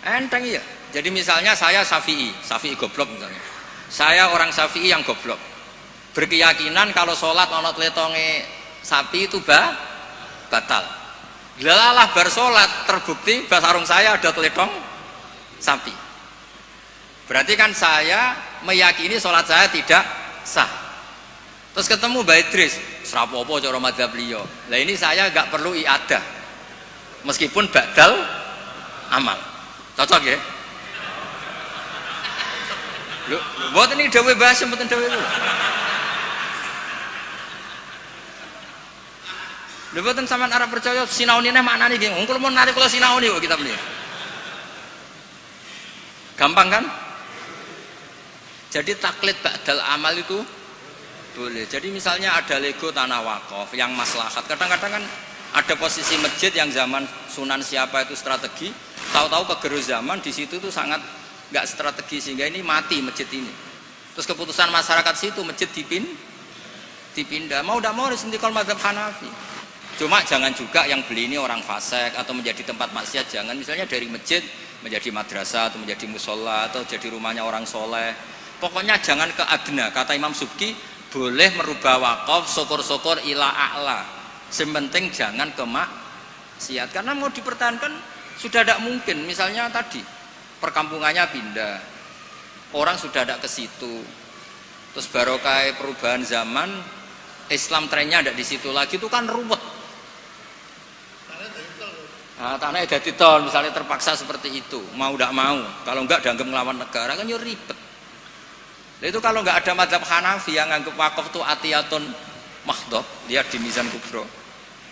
Enteng ya. Jadi misalnya saya Syafi'i goblok misalnya. Saya orang Syafi'i yang goblok. Berkeyakinan kalau sholat ana tletonge sapi itu batal. Delalah bar sholat terbukti basarung saya ada teletong sapi. Berarti kan saya meyakini sholat saya tidak sah. Terus ketemu Mbak Idris, serapopo cara madzhab beliau. Lah ini saya enggak perlu iadah. Meskipun badal amal. Cocok ya? Lho, mboten iki dawuh bahasa mboten dawuh kula. Lho mboten sampean arep percaya sinaunine maknane nggih. Wong kula mun narik kula sinauni kok kitab niki. Gampang kan? Jadi taklid badal amal itu boleh. Jadi misalnya ada lego tanah wakaf yang maslahat. Kadang-kadang kan ada posisi masjid yang zaman Sunan siapa itu strategi, tahu-tahu kegeru zaman di situ tuh sangat nggak strategi sehingga ini mati masjid ini. Terus keputusan masyarakat situ masjid dipindah. Mau tidak mau harus intikal mazhab Hanafi. Cuma jangan juga yang beli ini orang fasik atau menjadi tempat maksiat. Jangan misalnya dari masjid menjadi madrasah atau menjadi musola atau jadi rumahnya orang soleh. Pokoknya jangan ke adna. Kata Imam Subki boleh merubah wakaf syukur-syukur ila a'la. Sementing jangan ke maksiat. Karena mau dipertahankan sudah tidak mungkin. Misalnya tadi perkampungannya pindah, orang sudah tidak ke situ. Terus barokah perubahan zaman, Islam trennya tidak di situ lagi, itu kan ruwet. Nah, tanahnya jadi tol, misalnya terpaksa seperti itu, mau tidak mau. Kalau enggak dianggap melawan negara kan ya ribet. Nah, itu kalau nggak ada mazhab Hanafi yang nganggap wakaf itu atiyatun mahdhab, lihat di Mizan Kubro.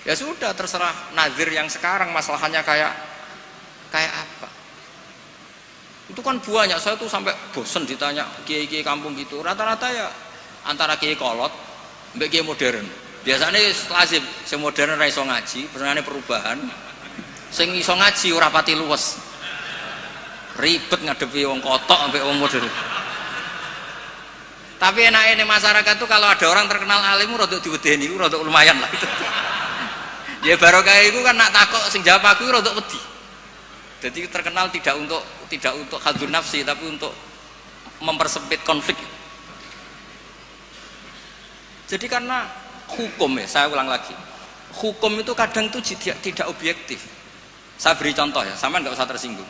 Ya sudah terserah nazir yang sekarang masalahnya kayak apa. Itu kan banyak, saya tuh sampai bosen ditanya kiai-kiai kampung gitu. Rata-rata ya antara kiai kolot mbek kiai modern. Biasanya lazim sing modern ra iso ngaji, pesenane perubahan. Sing iso ngaji ora pati luwes. Ribet ngadepi wong kotok ambek wong modern. Tapi enaknya di masyarakat tuh kalau ada orang terkenal alim rodok diwedeni, rodok lumayan lah gitu. Ya barokah itu kan nak takok sing jawab aku rodok wedi. Jadi terkenal tidak untuk hadzun nafsi tapi untuk mempersempit konflik. Jadi karena hukum ya, saya ulang lagi. Hukum itu kadang tuh tidak objektif. Saya beri contoh ya, sama nggak usah tersinggung.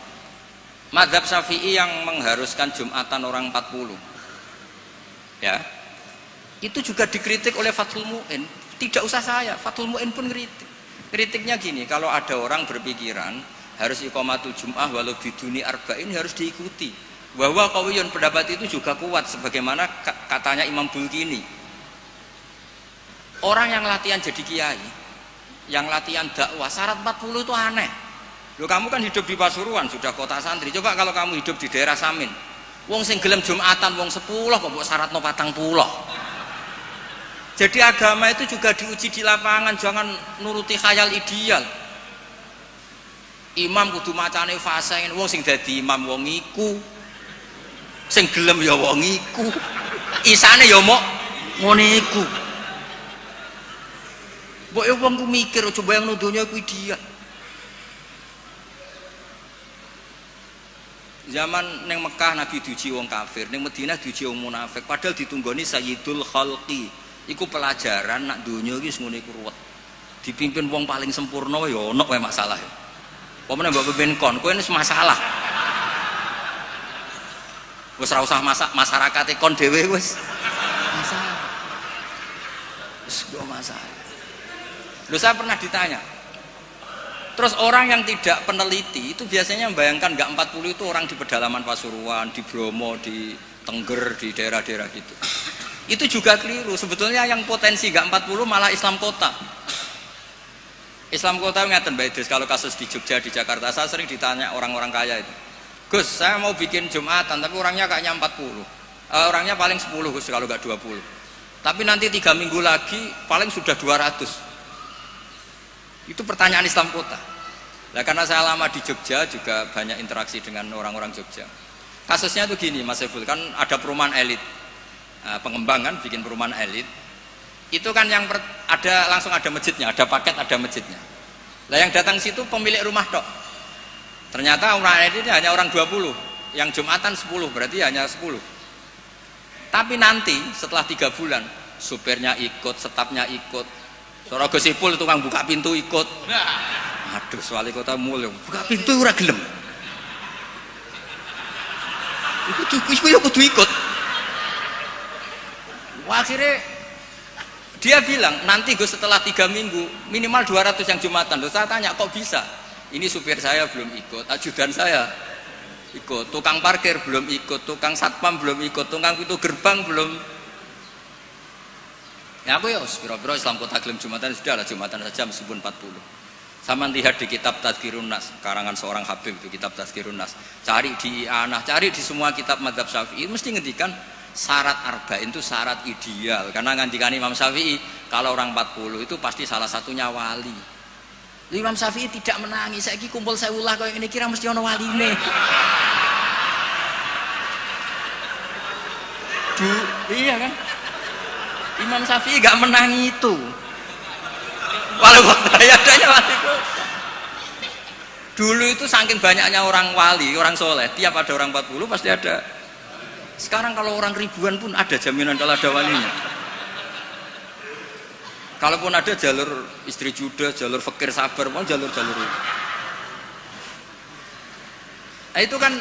Mazhab Syafi'i yang mengharuskan Jumatan orang 40. Ya, itu juga dikritik oleh Fathul Mu'in. Tidak usah saya, Fathul Mu'in pun kritik. Kritiknya gini, kalau ada orang berpikiran harus iqamatul jum'ah walau biduni arba'in harus diikuti. Bahwa qawiyun pendapat itu juga kuat sebagaimana katanya Imam Bulkini. Orang yang latihan jadi kiai, yang latihan dakwah syarat 40 itu aneh. Loh, kamu kan hidup di Pasuruan, sudah kota santri. Coba kalau kamu hidup di daerah Samin. Wong sing gelem Jumatan wong 10 kok mbok syaratno 40. Jadi agama itu juga diuji di lapangan, jangan nuruti khayal ideal. Imam kudu macane fase wong sing dadi imam wong iku. Sing gelem ya wong iku. Isane ya mok ngene iku. Mbok wong ku mikir aja bayang donya iku ideal. Zaman neng Mekah Nabi diuji wong kafir, neng Madinah diuji wong munafik. Padahal ditunggoni Sayyidul Khalqi. Iku pelajaran nak donya iki ngene iku ruwet. Dipimpin wong paling sempurna ya ono wae masalah. Pomene mbok pimpin kon, kowe wis masalah. Wis ora usah masyarakate kon dhewe wis masalah. Wis kok masalah. Lho saya pernah ditanya. Terus orang yang tidak peneliti itu biasanya membayangkan nggak 40 itu orang di pedalaman Pasuruan, di Bromo, di Tengger, di daerah-daerah gitu. Itu juga keliru. Sebetulnya yang potensi nggak 40 malah Islam kota. Islam kota ngeten Mbak Idris, kalau kasus di Jogja, di Jakarta, saya sering ditanya orang-orang kaya itu, Gus, saya mau bikin Jumatan, tapi orangnya kayaknya 40, orangnya paling 10 Gus, kalau nggak 20, tapi nanti 3 minggu lagi paling sudah 200. Itu pertanyaan Islam kota. Nah, karena saya lama di Jogja, juga banyak interaksi dengan orang-orang Jogja. Kasusnya tuh gini Mas Eful, kan ada perumahan elit, pengembangan bikin perumahan elit, itu kan yang langsung ada masjidnya, ada paket, ada masjidnya. Lah yang datang situ pemilik rumah tok. Ternyata orang elit ini hanya orang 20, yang Jumatan 10, berarti hanya 10. Tapi nanti setelah 3 bulan, supirnya ikut, stafnya ikut, Sora Gosipul tukang buka pintu ikut. Aduh, wali kota mulya, buka pintu ora gelem. Iku kudu ikut. Wah, akhirnya dia bilang nanti Gus setelah 3 minggu minimal 200 yang Jumatan. Loh, saya tanya kok bisa? Ini supir saya belum ikut, ajudan saya ikut, tukang parkir belum ikut, tukang satpam belum ikut, tukang pintu gerbang belum. Ya aku ya biro-biro Islam kota gelem Jumatan, sudah lah Jumatan saja meskipun 40. Sama lihat di kitab Tazkirun Nas, karangan seorang Habib itu kitab Tazkirun Nas. Cari di Anah, cari di semua kitab mazhab Syafi'i mesti ngendikan syarat arba'in itu syarat ideal. Karena ngandikan Imam Syafi'i kalau orang 40 itu pasti salah satunya wali. Imam Syafi'i tidak menangis. Saiki kumpul sewulah kaya ini kira mesti ono waline. Iya kan? Imam Syafi'i gak menangi itu. Walaupun adanya wali. Dulu itu saking banyaknya orang wali, orang soleh, tiap ada orang 40 pasti ada. Sekarang kalau orang ribuan pun ada jaminan kalau ada walinya. Kalaupun ada jalur istri juda, jalur fakir sabar, mau jalur-jalur itu. Nah, itu kan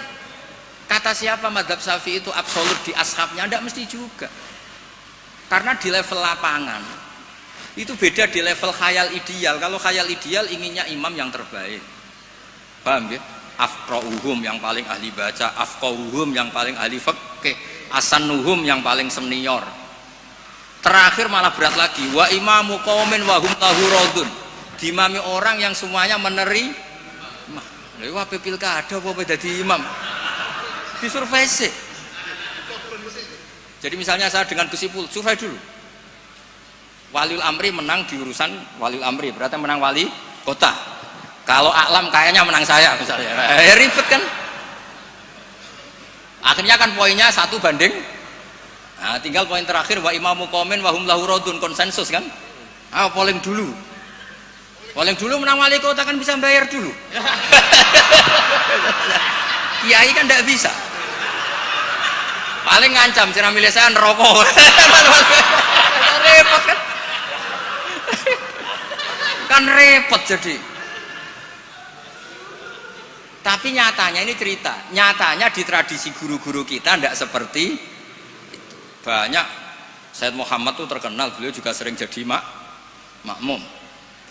kata siapa mazhab Syafi'i itu absolut di ashabnya, tidak mesti juga. Karena di level lapangan itu beda di level khayal ideal. Kalau khayal ideal inginnya imam yang terbaik, paham ya? Afqahuhum yang paling ahli baca, afqahuhum yang paling ahli fikih, asanuhum yang paling senior. Terakhir malah berat lagi, wa imamu qaumin wa hum lahu radun. Dimami orang yang semuanya menerima. Lha iku ape pilkada apa dadi imam? Disurvei sih. Jadi misalnya saya dengan Gus Ipul, survei dulu. Waliul Amri menang di urusan Waliul Amri, berarti menang wali kota. Kalau Aklam kayaknya menang saya misalnya. Ribet kan? Akhirnya kan poinnya 1 banding. Nah, tinggal poin terakhir wa imamu qaumin wa hum lahu radun, konsensus kan? Polling dulu. Polling dulu menang wali kota kan bisa bayar dulu. Kiai kan enggak bisa. Paling ngancam sira milih saya neraka. Repot kan? Kan repot jadi. Tapi nyatanya ini cerita, nyatanya di tradisi guru-guru kita tidak seperti itu. Banyak Sayyid Muhammad tuh terkenal, beliau juga sering jadi makmum.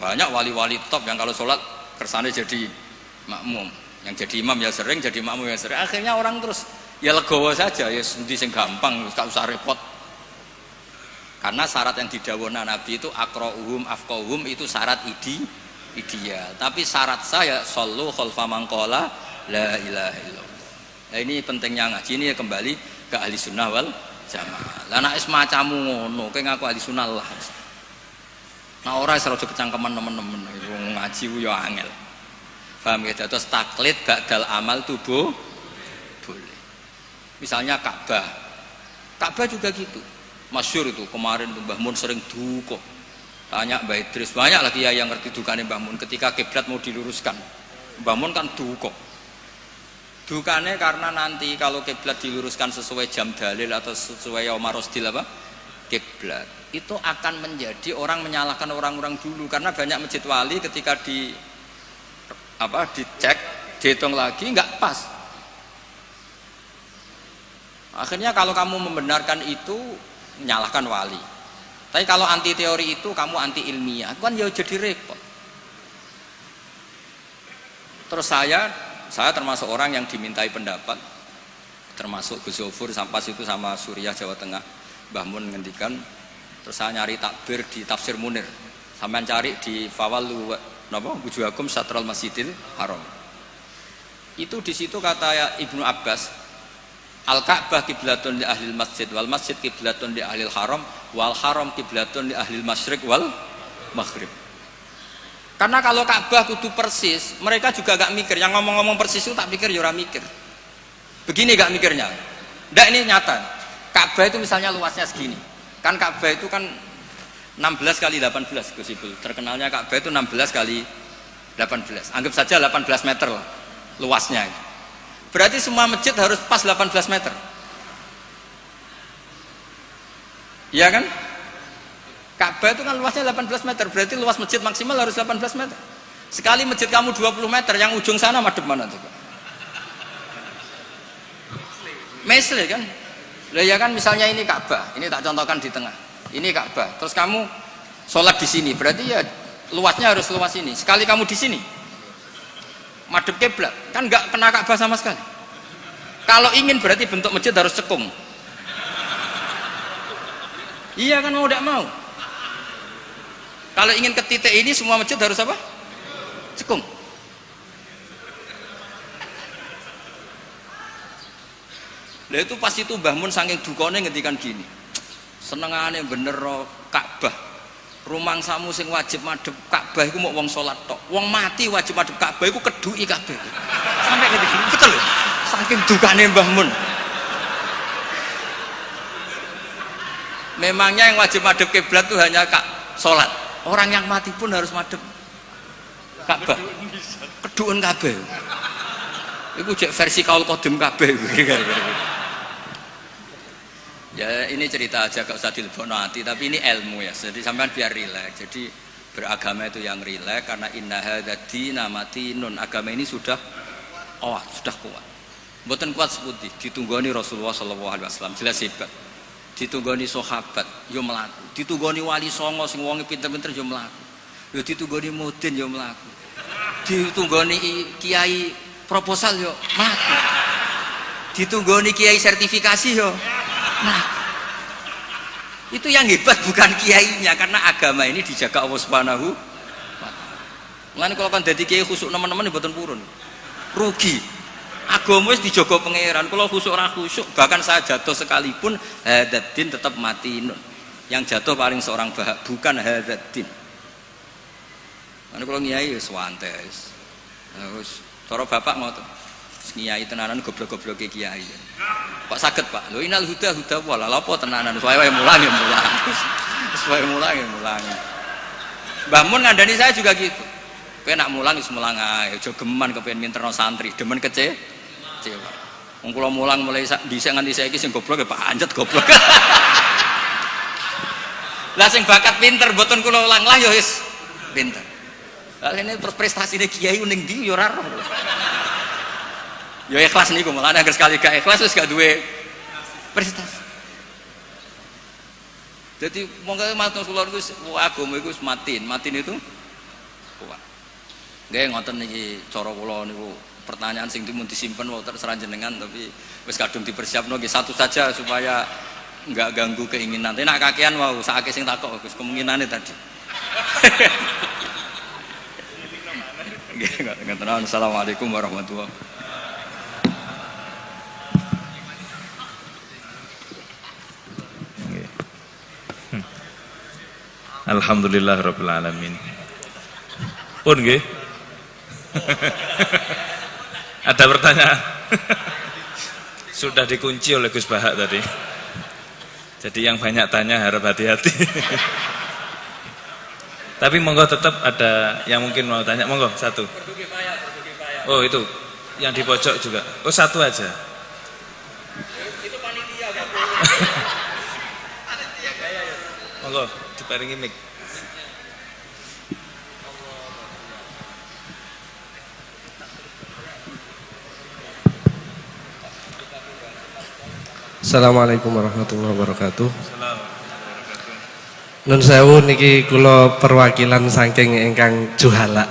Banyak wali-wali top yang kalau sholat kersane jadi makmum, yang jadi imam ya sering, jadi makmum ya sering. Akhirnya orang terus ya legowo saja, ya sendi sing gampang, gak usah repot. Karena syarat yang didhawuhna Nabi itu aqra'uhum afqahuhum itu syarat ideal. Tapi syarat saya shallu khalfa man qala la ilaha illallah. Nah, ini pentingnya ngaji ini ya kembali ke ahli sunnah wal jamaah. Lah nek semacammu ngono, kowe ngaku ahli sunnah lah. Nah ora iso kecangkeman temen-temen ngaji ku ya angel. Paham ya? Terus taklid ba'dal amal tubuh boleh. Misalnya Ka'bah. Ka'bah juga gitu. Masyhur itu kemarin tuh Mbah Mun sering duka. Tanya Mbah Idris, banyak lagi ya yang ngerti dukane Mbah Mun ketika kiblat mau diluruskan. Mbah Mun kan duka. Dukane karena nanti kalau kiblat diluruskan sesuai jam dalil atau sesuai yaumar rosdil apa? Kiblat. Itu akan menjadi orang menyalahkan orang-orang dulu karena banyak masjid wali ketika dicek, dihitung lagi nggak pas. Akhirnya kalau kamu membenarkan itu menyalahkan wali. Tapi kalau anti teori itu kamu anti ilmiah, kan ya jadi repot. Terus saya termasuk orang yang dimintai pendapat, termasuk Gus Zofur sampai itu sama Suriah Jawa Tengah. Mbah Mun ngendikan, terus saya nyari takbir di Tafsir Munir. Sampean cari di Fawallu napa wujuhakum satral Masjidil Haram. Itu di situ kata Ibnu Abbas, Al-Ka'bah kiblatun li ahlil masjid wal masjid kiblatun li ahlil haram wal haram kiblatun li ahlil masyriq wal maghrib. Karena kalau Ka'bah kudu persis, mereka juga gak mikir. Yang ngomong-ngomong persis itu tak pikir, ya ora mikir. Begini gak mikirnya. Ndak, ini nyata. Ka'bah itu misalnya luasnya segini. Kan Ka'bah itu kan 16 kali 18 Gus Ibul. Terkenalnya Ka'bah itu 16 kali 18. Anggap saja 18 meter lah luasnya. Berarti semua masjid harus pas 18 meter. Iya kan? Ka'bah itu kan luasnya 18 meter, berarti luas masjid maksimal harus 18 meter. Sekali masjid kamu 20 meter, yang ujung sana madep mana coba? Mesle kan? Lah ya kan, misalnya ini Ka'bah, ini tak contohkan di tengah. Ini Ka'bah, terus kamu sholat di sini, berarti ya luasnya harus luas ini. Sekali kamu di sini, madep kiblat, kan nggak kena Ka'bah sama sekali. Kalau ingin berarti bentuk masjid harus cekung. Iya kan, mau tidak mau. Kalau ingin ke titik ini semua masjid harus apa? Cekung. Lah itu pas itu Mbah Mun saking dukane ngendikan gini. Senengane bener Ka'bah. Rumangsamu sing wajib madhep Ka'bah iku mok wong salat tok. Wong mati wajib madhep Ka'bah iku keduki kabeh. Sampai ngerti gini. Betul. Saking dukane Mbah Mun. Memangnya yang wajib madhep kiblat itu hanya salat. Orang yang mati pun harus madhep Ka'bah. Keduun kabeh. Iku jek versi kaul qadim kabeh. Ya ini cerita aja, gak usah dilebokno ati, tapi ini ilmu ya. Jadi sampean biar rileks. Jadi beragama itu yang rileks karena inna hadzadina matinun. Agama ini sudah sudah kuat. Mboten kuat seputih ditunggoni Rasulullah sallallahu alaihi wasallam jelas hebat. Ditunggoni sahabat yo mlaku, ditunggoni wali songo sing wonge pinter-pinter yo mlaku, yo ditunggoni mudin yo mlaku, ditunggoni kiai proposal yo mlaku, ditunggoni kiai sertifikasi yo mlaku. Itu yang hebat bukan kiainya, karena agama ini dijaga Allah Subhanahu wa taala. Mulane kalau kan dadi kiai khusuk nemen-nemen mboten purun, rugi. Agama wis dijaga pangeran. Kalau khusuk ora khusuk, bahkan saya jatuh sekalipun hadzadin tetap mati. Yang jatuh paling seorang bukan hadzadin. Ana kalau ngiyai wis wantes. Wis cara bapak ngoten. Ngiyai tenanan goblok-gobloke kiai. Kok saged, Pak? Lho inal huda wala apa tenanan. Wae mulang ya mulang. Wis wae mulang ya mulang. Mbah Mun ngandani saya juga gitu. Kowe nak mulang wis mulang ae, aja geman kepen minterno santri, demen kecewa. Wong kula mulang mulai dhisik nganti saiki sing goblok ya pancet goblok. Lah sing bakat pinter mboten kula ulang lah ya wis pinter. Lah ini prestasine kiai ning ndi ya ora roh. Ya ikhlas niku, mulane anggere sekali gak ikhlas wis gak duwe prestasi. Jadi monggo matur kula niku agama iku matin itu kuat. Nggih ngoten niki cara kula niku pertanyaan sing dimun disimpen wae terserah jenengan, tapi wis kadung dipersiapno nggih satu saja supaya enggak ganggu keinginan. Tapi nek kakean wau sakake sing takok Gus kemungkinane tadi. Nggih ngoten. Assalamualaikum warahmatullahi wabarakatuh. Alhamdulillahirabbil alamin. Pun nggih. Ada pertanyaan? Sudah dikunci oleh Gus Bahak tadi. Jadi yang banyak tanya harap hati-hati. Tapi monggo tetap ada yang mungkin mau tanya, monggo satu. Oh itu, yang di pojok juga. Oh satu aja. Itu panitia Pak. Monggo diparingi mic. Assalamualaikum warahmatullahi wabarakatuh. Nun sewu niki kula perwakilan saking ingkang juhala.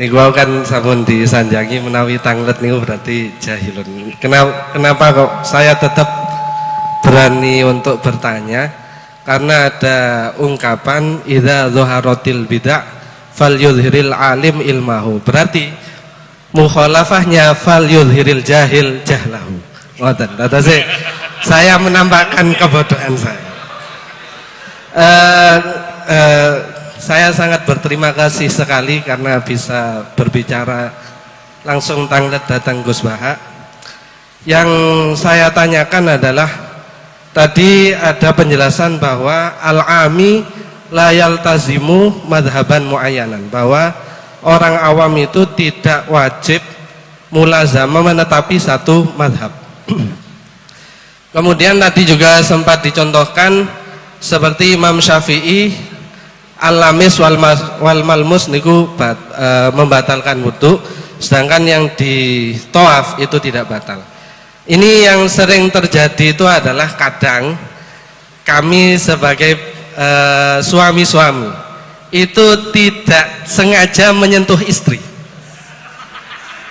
Niku kan sampun disanjangi menawi tanglet niku berarti jahilun. Kenapa kok saya tetap berani untuk bertanya karena ada ungkapan idza dhuharatil bid'ah falyudhiril alim ilmahu. Berarti mukhalafahnya falyudhiril jahil jahlahu. Ngoten. Saya menambahkan kebodohan saya. Saya sangat berterima kasih sekali karena bisa berbicara langsung datang Gus Baha. Yang saya tanyakan adalah tadi ada penjelasan bahwa al-ami la yaltazimu madhaban muayyanan, bahwa orang awam itu tidak wajib mulazamah menetapi satu madhab. Kemudian tadi juga sempat dicontohkan seperti Imam Syafi'i al-lamis wal malmus niku membatalkan wudu, sedangkan yang di tawaf itu tidak batal. Ini yang sering terjadi itu adalah kadang kami sebagai suami-suami itu tidak sengaja menyentuh istri.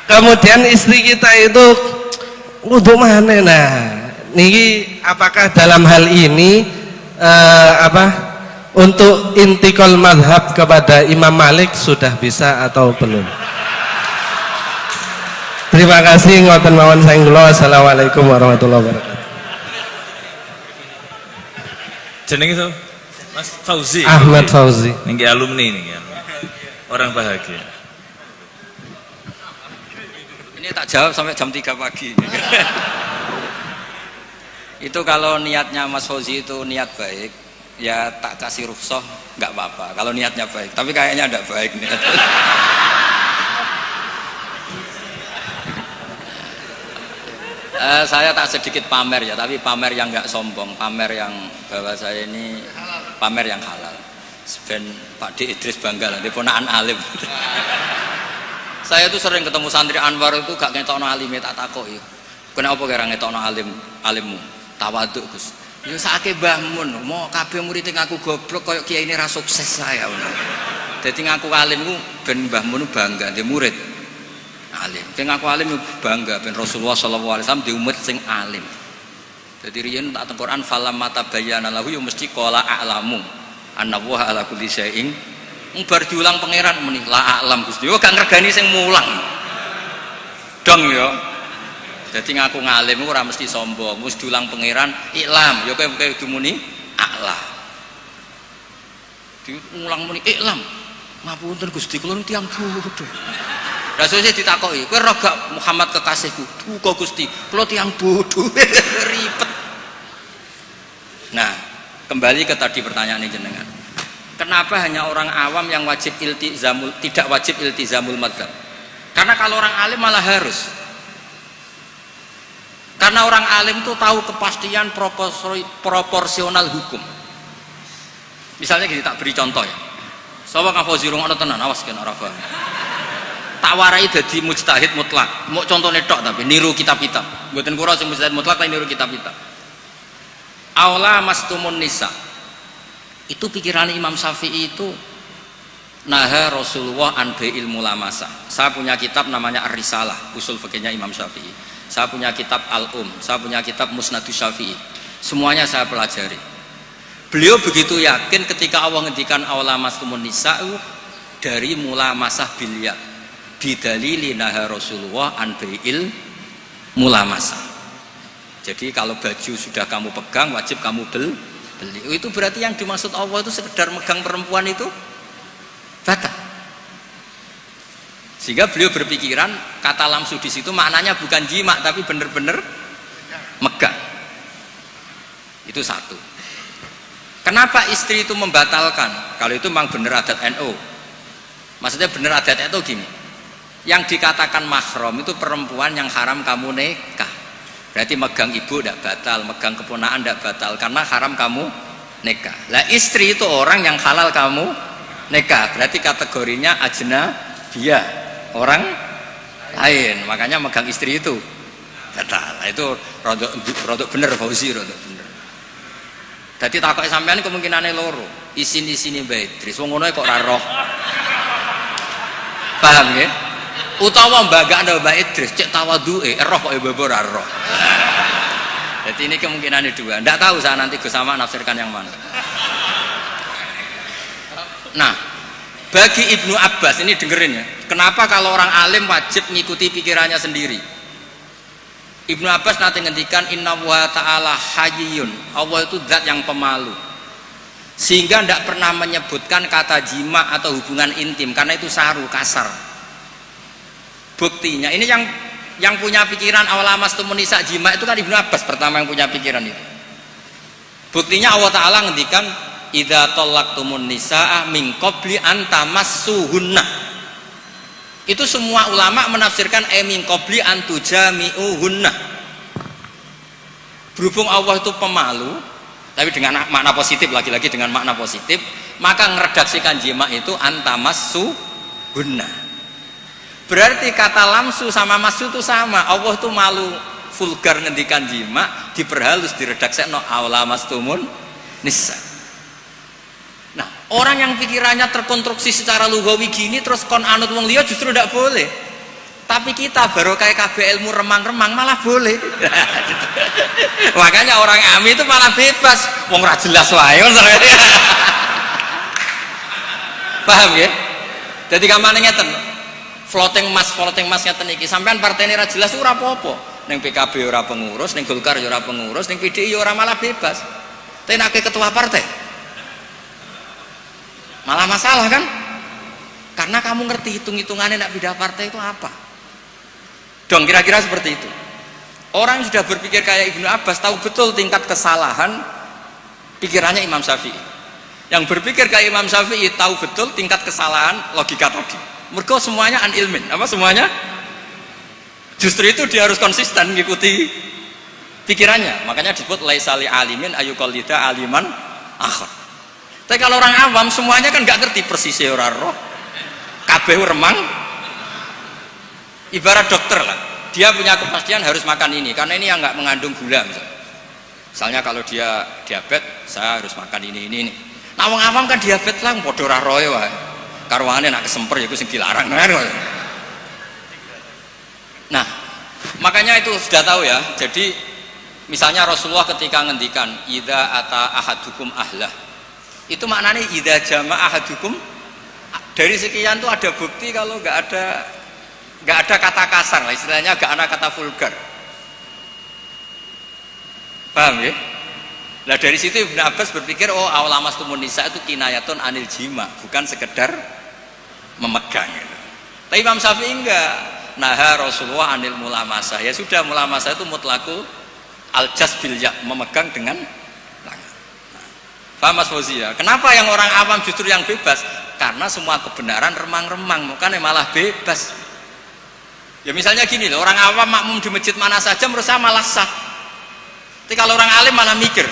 Kemudian istri kita itu wudu mana? Nah, niki apakah dalam hal ini untuk intikal madhab kepada Imam Malik sudah bisa atau belum? Terima kasih ngoten mawon saking kula. Assalamualaikum warahmatullahi wabarakatuh. Jenenge itu Mas Fauzi. Ahmad Fauzi. Niki alumni niki. Orang bahagia. Ini tak jawab sampai jam 3 pagi. Itu kalau niatnya Mas Fauzi itu niat baik, ya tak kasih rukhsah nggak apa-apa. Kalau niatnya baik, tapi kayaknya tidak baik niat. Saya tak sedikit pamer ya, tapi pamer yang nggak sombong, pamer yang bahwa saya ini pamer yang halal. Ben Pak D Idris bangga lah, dia ponakan alim. Saya tuh sering ketemu santri Anwar itu gak ngetokno alime, tak takoki. Kenapa kira ngetokno alimmu? Tawaduk Gus. Ya sakake Mbah Mun, mau kabeh murid ngaku goblok koyo kiai ini ra sukses saya. Dadi ngaku alimku ben Mbah Mun bangga dia murid alim. Sing ngaku alim bangga ben Rasulullah sallallahu alaihi wasallam di umat sing alim. Dadi riyen tak teng Quran falam mata bayyana lahu ya mesti qala a'lamu annallaha ala kulli syai'in. Bar diulang pangeran muni la a'lam Gusti. Yo gak ngergani sing mulang. Dong ya. Jadi ngaku ngalim ora mesti sombong, mesti diulang pangeran iklam, ya kowe kudu muni a'la. Diulang muni iklam. Ngapunten Gusti kula tiyang bodho. Lah sesuk ditakoki, kowe ora gak Muhammad kekasihku? Duka Gusti, kula tiyang bodho. Ribet. Nah, kembali ke tadi pertanyaan jenengan. Kenapa hanya orang awam yang wajib tidak wajib iltizamul madzhab? Karena kalau orang alim malah harus. Karena orang alim itu tahu kepastian proporsional hukum. Misalnya gini, tak beri contoh ya. Sapa kang Fauzi rungokno tenan, awas kan ora paham. Tak warai dadi mujtahid mutlak. Mau contone tok tapi niru kitab-kitab. Mboten kura sing mujtahid mutlak tapi niru kitab-kitab. Aula mastumun nisa. Itu pikiran Imam Syafi'i itu naha Rasulullah an bai'il mulamasa. Saya punya kitab namanya Ar-Risalah, usul fikihnya Imam Syafi'i. Saya punya kitab Al-Um, saya punya kitab Musnadus Syafi'i. Semuanya saya pelajari. Beliau begitu yakin ketika Allah ngendikan aula mastumun nisa dari mulamasah bilyat. Bidalili naha Rasulullah an bai'il mulamasa. Jadi kalau baju sudah kamu pegang wajib kamu beli. Itu berarti yang dimaksud Allah itu sekedar megang perempuan itu batal. Sehingga beliau berpikiran kata lamsu di situ maknanya bukan jima tapi benar-benar megang. Itu satu. Kenapa istri itu membatalkan? Kalau itu memang benar adat NU. Maksudnya benar adat NU gini. Yang dikatakan mahram itu perempuan yang haram kamu nikah. Berarti megang ibu tidak batal, megang keponakan tidak batal karena haram kamu nikah. Lah istri itu orang yang halal kamu nikah, berarti kategorinya ajnabiyah, orang lain. Makanya megang istri itu batal. Nah, itu rodok bener Fauzi, rodok bener. Jadi takok sampean kemungkinannya loro. Isin-isine Mbak Idris, wong ngono kok ora roh. Paham ya? Utawa mbagakno Mbak Idris cek tawaduke roh kok mbok ora roh. Jadi ini kemungkinannya dua. Tidak tahu saya nanti Gus Sama nafsirkan yang mana. Nah, bagi Ibnu Abbas ini dengerin ya. Kenapa kalau orang alim wajib mengikuti pikirannya sendiri? Ibnu Abbas nanti ngendikan Inna wa ta'ala hayyun. Allah itu zat yang pemalu. Sehingga tidak pernah menyebutkan kata jima atau hubungan intim karena itu saru, kasar. Buktinya ini yang punya pikiran awalamas tumunisa jima itu kan Ibnu Abbas pertama yang punya pikiran itu. Buktinya Allah Ta'ala ngendikan idza tallaqtumun nisaa min qabli an tamassuhunna. Itu semua ulama menafsirkan min qabli an tujami'uhunna. Berhubung Allah itu pemalu, tapi dengan makna positif, lagi-lagi dengan makna positif, maka meredaksikan jima itu antamassuhunna. Berarti kata lamsu sama masu itu sama. Allah itu malu vulgar ngendikan jima, diperhalus diredaksekno awlamastumun nisa. Nah, orang yang pikirannya terkonstruksi secara lugawi gini terus kon anut wong liya justru tidak boleh. Tapi kita baru kayak KB ilmu remang-remang malah boleh. Makanya orang ami itu malah bebas. Wong ra jelas wae. Paham ya? Jadi gampang ngeten. Floating mas ngeten iki. Sampean partene ra jelas ora apa-apa. Ning PKB ora pengurus, ning Golkar ya ora pengurus, ning PDI ya ora malah bebas. Tapi nek ketua partai malah masalah kan? Karena kamu ngerti hitung-hitungannya nak pindah partai itu apa? Dong kira-kira seperti itu. Orang yang sudah berpikir kayak Ibnu Abbas tahu betul tingkat kesalahan pikirannya Imam Syafi'i. Yang berpikir kayak Imam Syafi'i tahu betul tingkat kesalahan logika tadi. Mergo semuanya an ilmin. Apa semuanya? Justru itu dia harus konsisten mengikuti pikirannya. Makanya disebut laisa li alimin ayyuqallida aliman akhar. Tapi kalau orang awam semuanya kan nggak ngerti persis ora roh. Kabeh remang. Ibarat dokter lah, dia punya kepastian harus makan ini karena ini yang nggak mengandung gula misalnya kalau dia diabetes saya harus makan ini. Nah wong awam kan diabetes lah padha ora roe wae karwane nak kesemper ya iku sing dilarang. Nah makanya itu sudah tahu ya. Jadi misalnya Rasulullah ketika ngendikan idza ata ahadukum ahlah, itu maknanya idza jama'a ahadukum, dari sekian tuh ada bukti kalau nggak ada kata kasar lah, istilahnya nggak ada kata vulgar. Paham ya? Nah dari situ Ibnu Abbas berpikir oh awlamastumun nisa itu kinayatun anil jima, bukan sekedar memegang gitu. Tapi Imam Syafi'i enggak. Naha Rasulullah anil mulamasah. Ya sudah, mulamasah itu mutlakul aljas bil ya, memegang dengan tangan. Paham Mas Fauzi ya? Kenapa yang orang awam justru yang bebas? Karena semua kebenaran remang-remang, bukan malah bebas. Ya misalnya gini loh, orang awam makmum di masjid mana saja menurut saya malah sah. Tapi kalau orang alim malah mikir,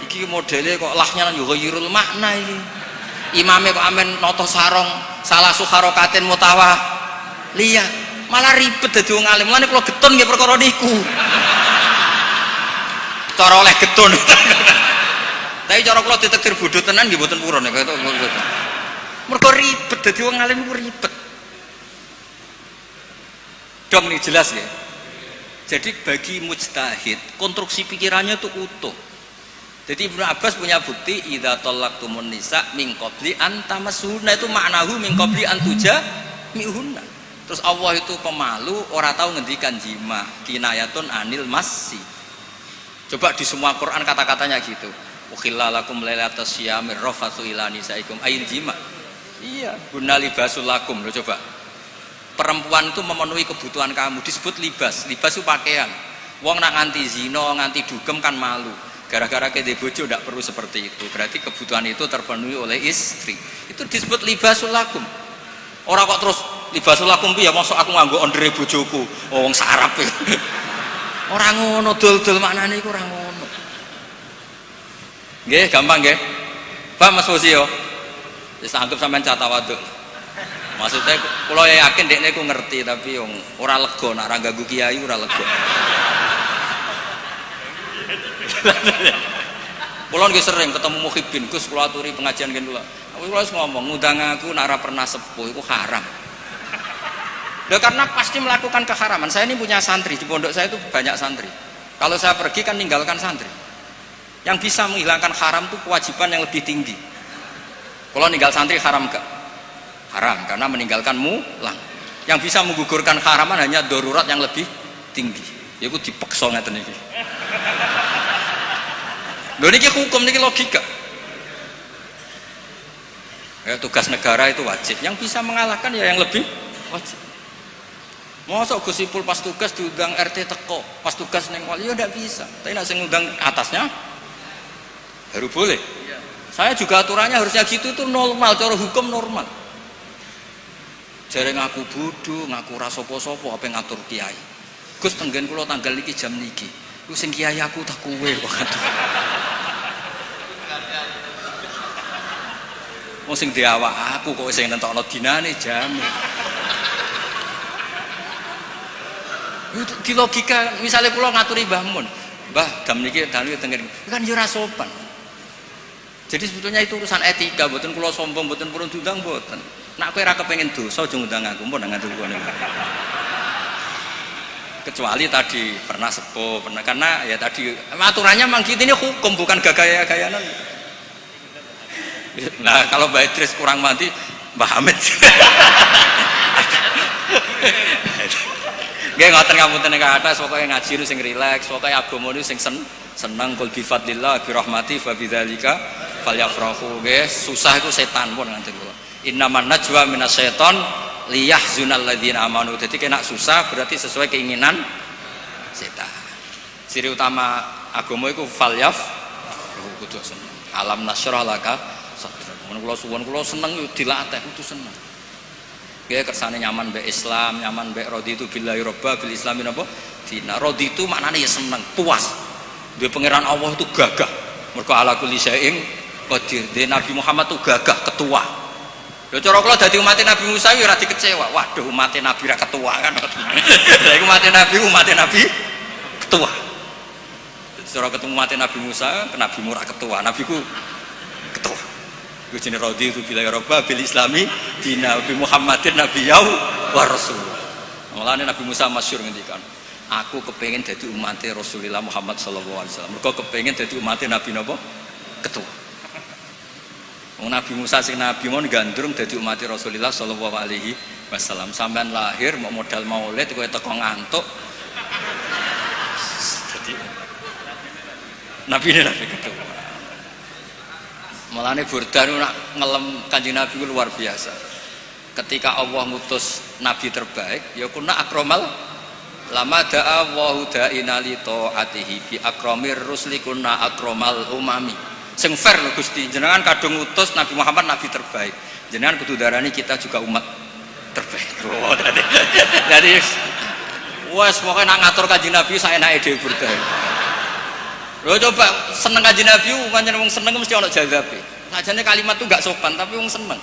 iki modelnya kok lahnya yughayirul makna ini. Imamnya kok amen noto sarong, salah suharokatin mutawah. Lihat, malah ribet dadi wong alim. Mulane kula getun nggih perkara niku. Cara oleh getun. Tapi cara kula ditektir bodho tenan nggih mboten purun nek itu. Mergo ribet dadi wong alim iku ribet. Dong nih jelas ya. Jadi bagi mujtahid konstruksi pikirannya itu utuh. Jadi Ibnu Abbas punya bukti idza tallaqtumun nisa min qabli an tamassuhunna, itu maknahu min qabli an tujami'uhunna. Terus Allah itu pemalu, ora tahu ngendikan jima, kinayatun anil massi. Coba di semua Quran kata-katanya gitu. Ukhilla lakum lailatas syiyamir rafatsu ila nisaikum ayil jima. Iya, guna libasul lakum. Lo coba. Perempuan itu memenuhi kebutuhan kamu, disebut libas. Libas itu pakaian. Wong nak nganti zina, nganti dugem kan malu. Gara-gara kede bojo tidak perlu seperti itu. Berarti kebutuhan itu terpenuhi oleh istri. Itu disebut libasul lakum. Orang kok terus libasul lakum piye? Mosok aku nganggo ondere bojoku. Wong sarap e. Ora ngono, dol-dol maknane iku ora ngono. Nggih, gampang nggih. Paham Mas Fauzi yo? Wis anggap sampean catawaduk. Maksudnya kalau yakin dekne ku ngerti tapi ora lega nak ora ganggu kiai ora lega. Kula nggih sering ketemu muhibin, Gus kula aturi pengajian ngene kula. Aku wis ngomong ngundang aku nak ora pernah sepuh iku haram. Karena pasti melakukan keharaman. Saya ini punya santri di pondok saya itu banyak santri. Kalau saya pergi kan ninggalkan santri. Yang bisa menghilangkan haram itu kewajiban yang lebih tinggi. Kalau ninggal santri haram gak? Haram, karena meninggalkan mulang. Yang bisa menggugurkan haraman hanya darurat yang lebih tinggi. Yaitu dipeksa ngeten iki. Lho niki hukum, niki logika. Ya, tugas negara itu wajib. Yang bisa mengalahkan ya yang lebih wajib. Masa Gus Ipul pas tugas diundang RT teko, pas tugas neng wali ya tidak bisa. Tapi nak ngundang atasnya baru boleh. Saya juga aturannya harusnya gitu, itu normal, cara hukum normal. Jare ngaku bodoh, ngaku ra sapa-sapa apa ngatur kiai. Gus tenggen kula tanggal niki jam niki. Ku sing kiai aku tak kowe kok. Wong sing di awak aku kok sing nentokno dinane jam. Di logika misalnya kula ngaturi Mbah Mun, Mbah jam niki dalem tenggen. Kan yo ora sopan. Jadi sebetulnya itu urusan etika, mboten kula sombong, mboten purun diundang mboten. Nak kowe ora kepengin dosa aja ngundang aku, pun ngatur kono. Kecuali tadi pernah sepuh, pernah karena ya tadi aturannya memang gitu, ini hukum bukan gaya-gayanan. Nah kalau Mbak Idris kurang mati, Mbah Hamid. Nggih ngoten ngapunten ing atas, pokoke ngaji nu sing rileks, pokoke agama nu sing seneng kul bi fadlillah bi rahmati fa bidzalika falyafrahu. Nggih, susah iku setan pun nganti kula. Innaman najwa minasyaiton liyahzunal ladzina amanu. Dadi kena susah berarti sesuai keinginan setan. Ciri utama agama iku falyaf kudu seneng. Alam nasyrah laka sadrak. Mun kula suwun kula seneng yo dilatih kudu seneng. Nggih kersane nyaman mbek Islam, nyaman mbek raditu billahi robba bil islami napa? Dina. Raditu maknane ya seneng, puas. Duwe pangeran Allah itu gagah. Mergo ala kulli syai'in qadir. Nabi Muhammad itu gagah, ketua. Lho cara kula dadi umat Nabi Musa ya ora dikecewa. Waduh umat Nabi ra ketua kan. Lah iku umat Nabi ketua. Cara ketemu umat Nabi Musa, Nabi Mura ketua, Nabiku ketua. Iku jenenge raditu billahi robba bil islami dina Nabi Muhammadin nabiyau wa rasul. Mulane Nabi Musa masyhur ngendikan, aku kepengin dadi umatnya Rasulullah Muhammad sallallahu alaihi wasallam. Mergo kepengin dadi umatnya Nabi napa? Ketua. Wong Nabi Musa sing nabi mon gandrung dadi umatnya Rasulullah sallallahu alaihi wasallam. Sampean lahir mau modal maulid kowe teko ngantuk. Jadi Nabi ketua. Mulane Burdan nak ngelem Kanjeng Nabi luar biasa. Ketika Allah ngutus nabi terbaik, ya kunna akramal lama da'a Allahu da'ina li ta'atihi bi akramir rusli kunna akramal umami. Sing fair lho Gusti, jenengan kadung ngutus Nabi Muhammad nabi terbaik. Jenengan kudu darani kita juga umat terbaik. Oh, jadi wes pokoke nak ngatur Kanjeng Nabi saenake dhewe Burdan. Lho coba seneng Kanjeng Nabi, pancen wong seneng mesti ana jazabe. Sajane kalimat itu gak sopan tapi wong seneng.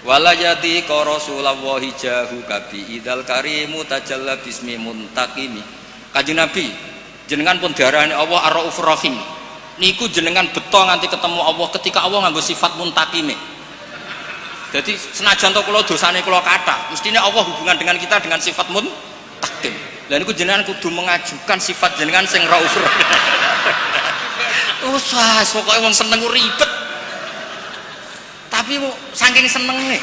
Wala yati ka Rasulullah jahu kabi idal karimu tajalla bismi muntaqimi. Kanjeng Nabi, jenengan pun diarani Allah Ar-Raufur Rahim. Niku jenengan beto nganti ketemu Allah ketika Allah nganggo sifat muntaqime. Jadi senajan to kula dosane kula kathah, mestine Allah hubungan dengan kita dengan sifat muntaqim. Lah niku jenengan kudu mengajukan sifat jenengan sing Raufur. Usah, pokoke wong seneng ribet. Tapi saking senenge.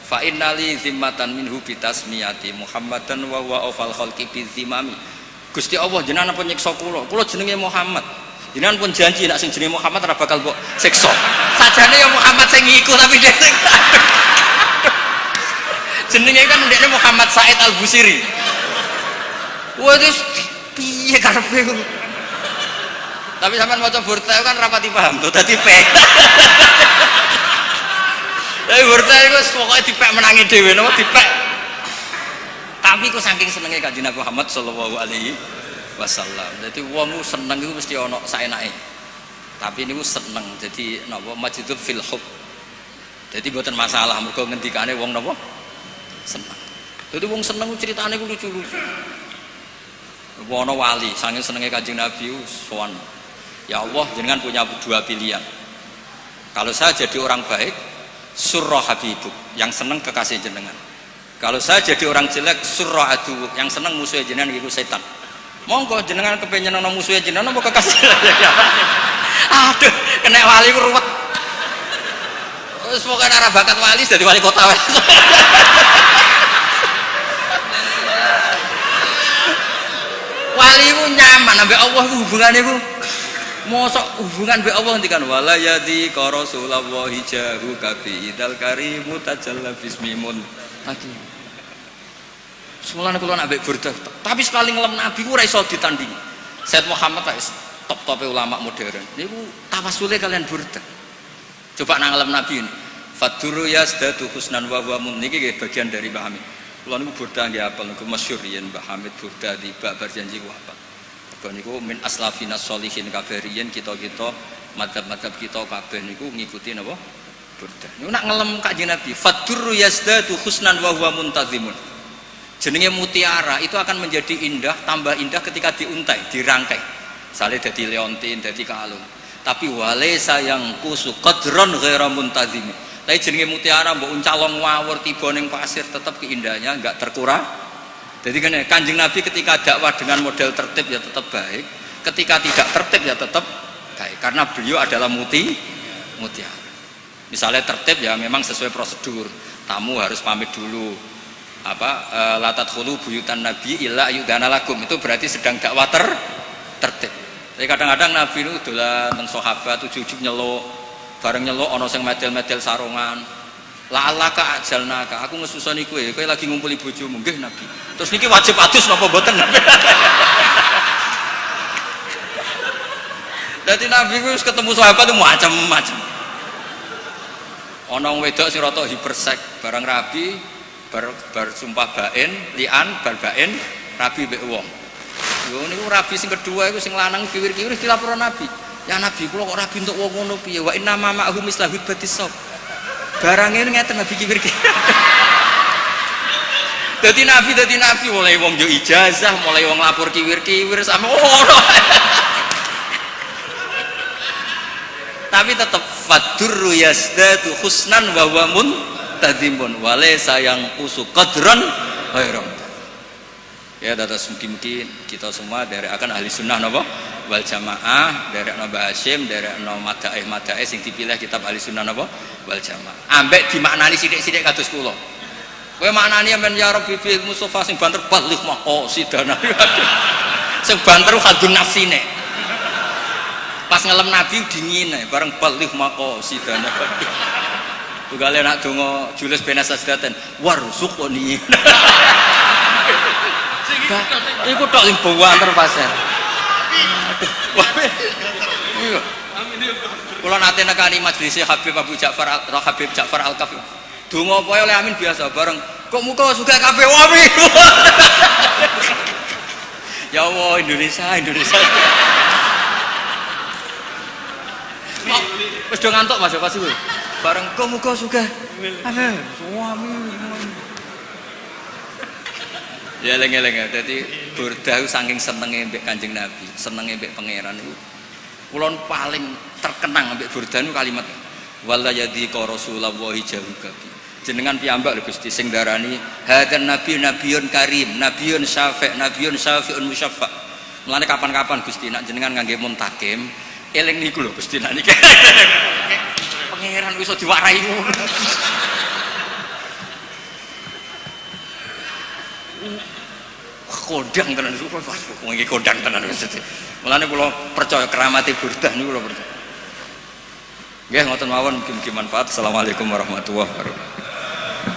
Fa innali zimmatan minhu bitasmiyati Muhammadan wa huwa afal khalqi bizimami. Gusti Allah jenengan pun nyiksa kula. Kula jenenge Muhammad. Jenengan pun janji nek sing jenenge Muhammad ora bakal mbok siksa. Sajane ya Muhammad sing iku tapi dia jenenge kan ndekne Muhammad Said Al-Busiri. Wes piye karepe. Tapi sampean maca burta kan rapati paham tuh dadi pek. Tapi burta iku pokoke dipek menangi dhewe napa dipek. Tapi ku saking senenge Kanjeng Nabi Muhammad sallallahu alaihi wasallam. Dadi wong seneng iku mesti ana saenake. Tapi niku seneng. Jadi napa majidul fil hub. Jadi mboten masalah mergo ngendikane wong napa seneng. Jadi wong seneng ceritane ku lucu-lucu. Wono wali saking senenge Kanjeng Nabi sowan. Ya Allah, jenengan punya dua pilihan. Kalau saya jadi orang baik, surra habibuk, yang seneng kekasih jenengan. Kalau saya jadi orang jelek, surra adubuk, yang seneng musuh jenengan itu setan. Monggo jenengan kepengen ana musuhe jenengan apa kekasih. Aduh, kena wali ku ruwet. Wis pokoke ora bakat wali dadi wali kota wae. Wali ku nyaman ambek Allah ku hubungane ku mosok hubungan mbek Allah ngendikan wala yadi ka Rasulullah jahu kafi idal karimu tajalla bismimun hakim. Semulane kula nak mbek burdah, tapi sekali ngelem Nabi ku ora iso ditandingi. Said Muhammad wis top-tope ulama modern. Niku tawasule kalian burdah. Coba nang ngelem Nabi ini. Faduru yasdatu husnan wa huwa mun niki bagian dari Mbah Hamid. Kula niku burdah nggih apal niku masyhur yen Mbah Hamid burdah di bab berjanji ku apa. Kok niku min aslafinas sholihin kabeh riyen kita-kita madzhab-madzhab kita kabeh niku ngikuti napa? Burdah. Niku nak ngelem Kanjeng Nabi, faduru yasdatu husnan wa huwa muntazimun. Jenenge mutiara itu akan menjadi indah, tambah indah ketika diuntai, dirangkai. Misalnya jadi leontin, jadi kalung. Tapi walaysa yang kusu qadron ghaira muntazim. Tapi jenenge mutiara mbok uncalong ngawur tiba ning pasir tetap keindahannya enggak terkurang. Jadi kan Kanjeng Nabi ketika dakwah dengan model tertib ya tetap baik, ketika tidak tertib ya tetap baik karena beliau adalah mutiara. Misalnya tertib ya memang sesuai prosedur. Tamu harus pamit dulu. Latat khulu buyutan nabi illa yudana lakum, itu berarti sedang dakwah tertib. Tapi kadang-kadang Nabi itu dolan teng sahabat ujug-ujug nyeluk, bareng nyeluk ana sing medel-medel sarungan. La'alaka ajalnaka, aku ngesusoni kowe lagi ngumpuli bojomu. Nggih Nabi. Terus niki wajib adus napa mboten? Dadi Nabi ku wis ketemu sahabat itu macam-macam. Ana wedok sing rada hipersek, barang rabi bar sumpah bain, lian, bar bain, rabi mbek wong. Yo niku rabi sing kedua iku sing lanang kiwir-kiwir dilapor Nabi. Ya Nabi kula kok rabi entuk wong ngono piye? Wa inna ma ma'hum mislahud batisab. Barange ngeten Nabi kiwir-kiwir. Dadi Nabi mulai wong yo ijazah, mulai wong lapor kiwir-kiwir sampe ngono. Tapi tetap fadurru yasdatu husnan wa huwa muntadimun walaysa yang usu qadran ghairam. Ya dados mungkin kita semua dari akan ahli sunnah napa wal jamaah, dari Mbah Hasyim, dari madaih sing dipilih kitab ahli sunnah napa wal jamaah. Ambek dimaknani sithik-sithik kados kula. Kowe maknani men ya Rabbi bil Mustofa sing banter balik maqasidana. Sing banter hadun nafsine. Pas ngelem Nabi dingin ae bareng balik maqasidana. Tugale nak donga julis benas sajdaten warzuqni. Iku tok sing banter pasar. Aduh. Kula nate nekani majelis Habib Abu Ja'far Habib Ja'far Al-Kaf. Donga pokoke oleh amin biasa bareng kok muka suka kabeh wae. Ya Allah Indonesia. Wis do ngantuk Mas pasti kowe. Bareng kok muka suka. Suami. Ya eleng-eleng dadi burdah saking senenge mbek Kanjeng Nabi, senenge mbek pangeran niku. Kula paling terkenang mbek burdah niku kalimat wala yadi ka Rasulullah jahuka. Jenengan piyambak lho Gusti sing darani hadan nabi nabiyun karim, nabiyun syafi'un musyaffa. Mulane kapan-kapan Gusti nak jenengan ngangge muntakim, eling niku lho Gusti nak niki. Pangeran iso diwarai ngono. Kondang tenan niku wong iki kondang tenan Gusti. Mulane kula percaya keramate burdah niku kula percaya. Nggih ngoten mawon mugi-mugi manfaat. Assalamualaikum warahmatullahi wabarakatuh.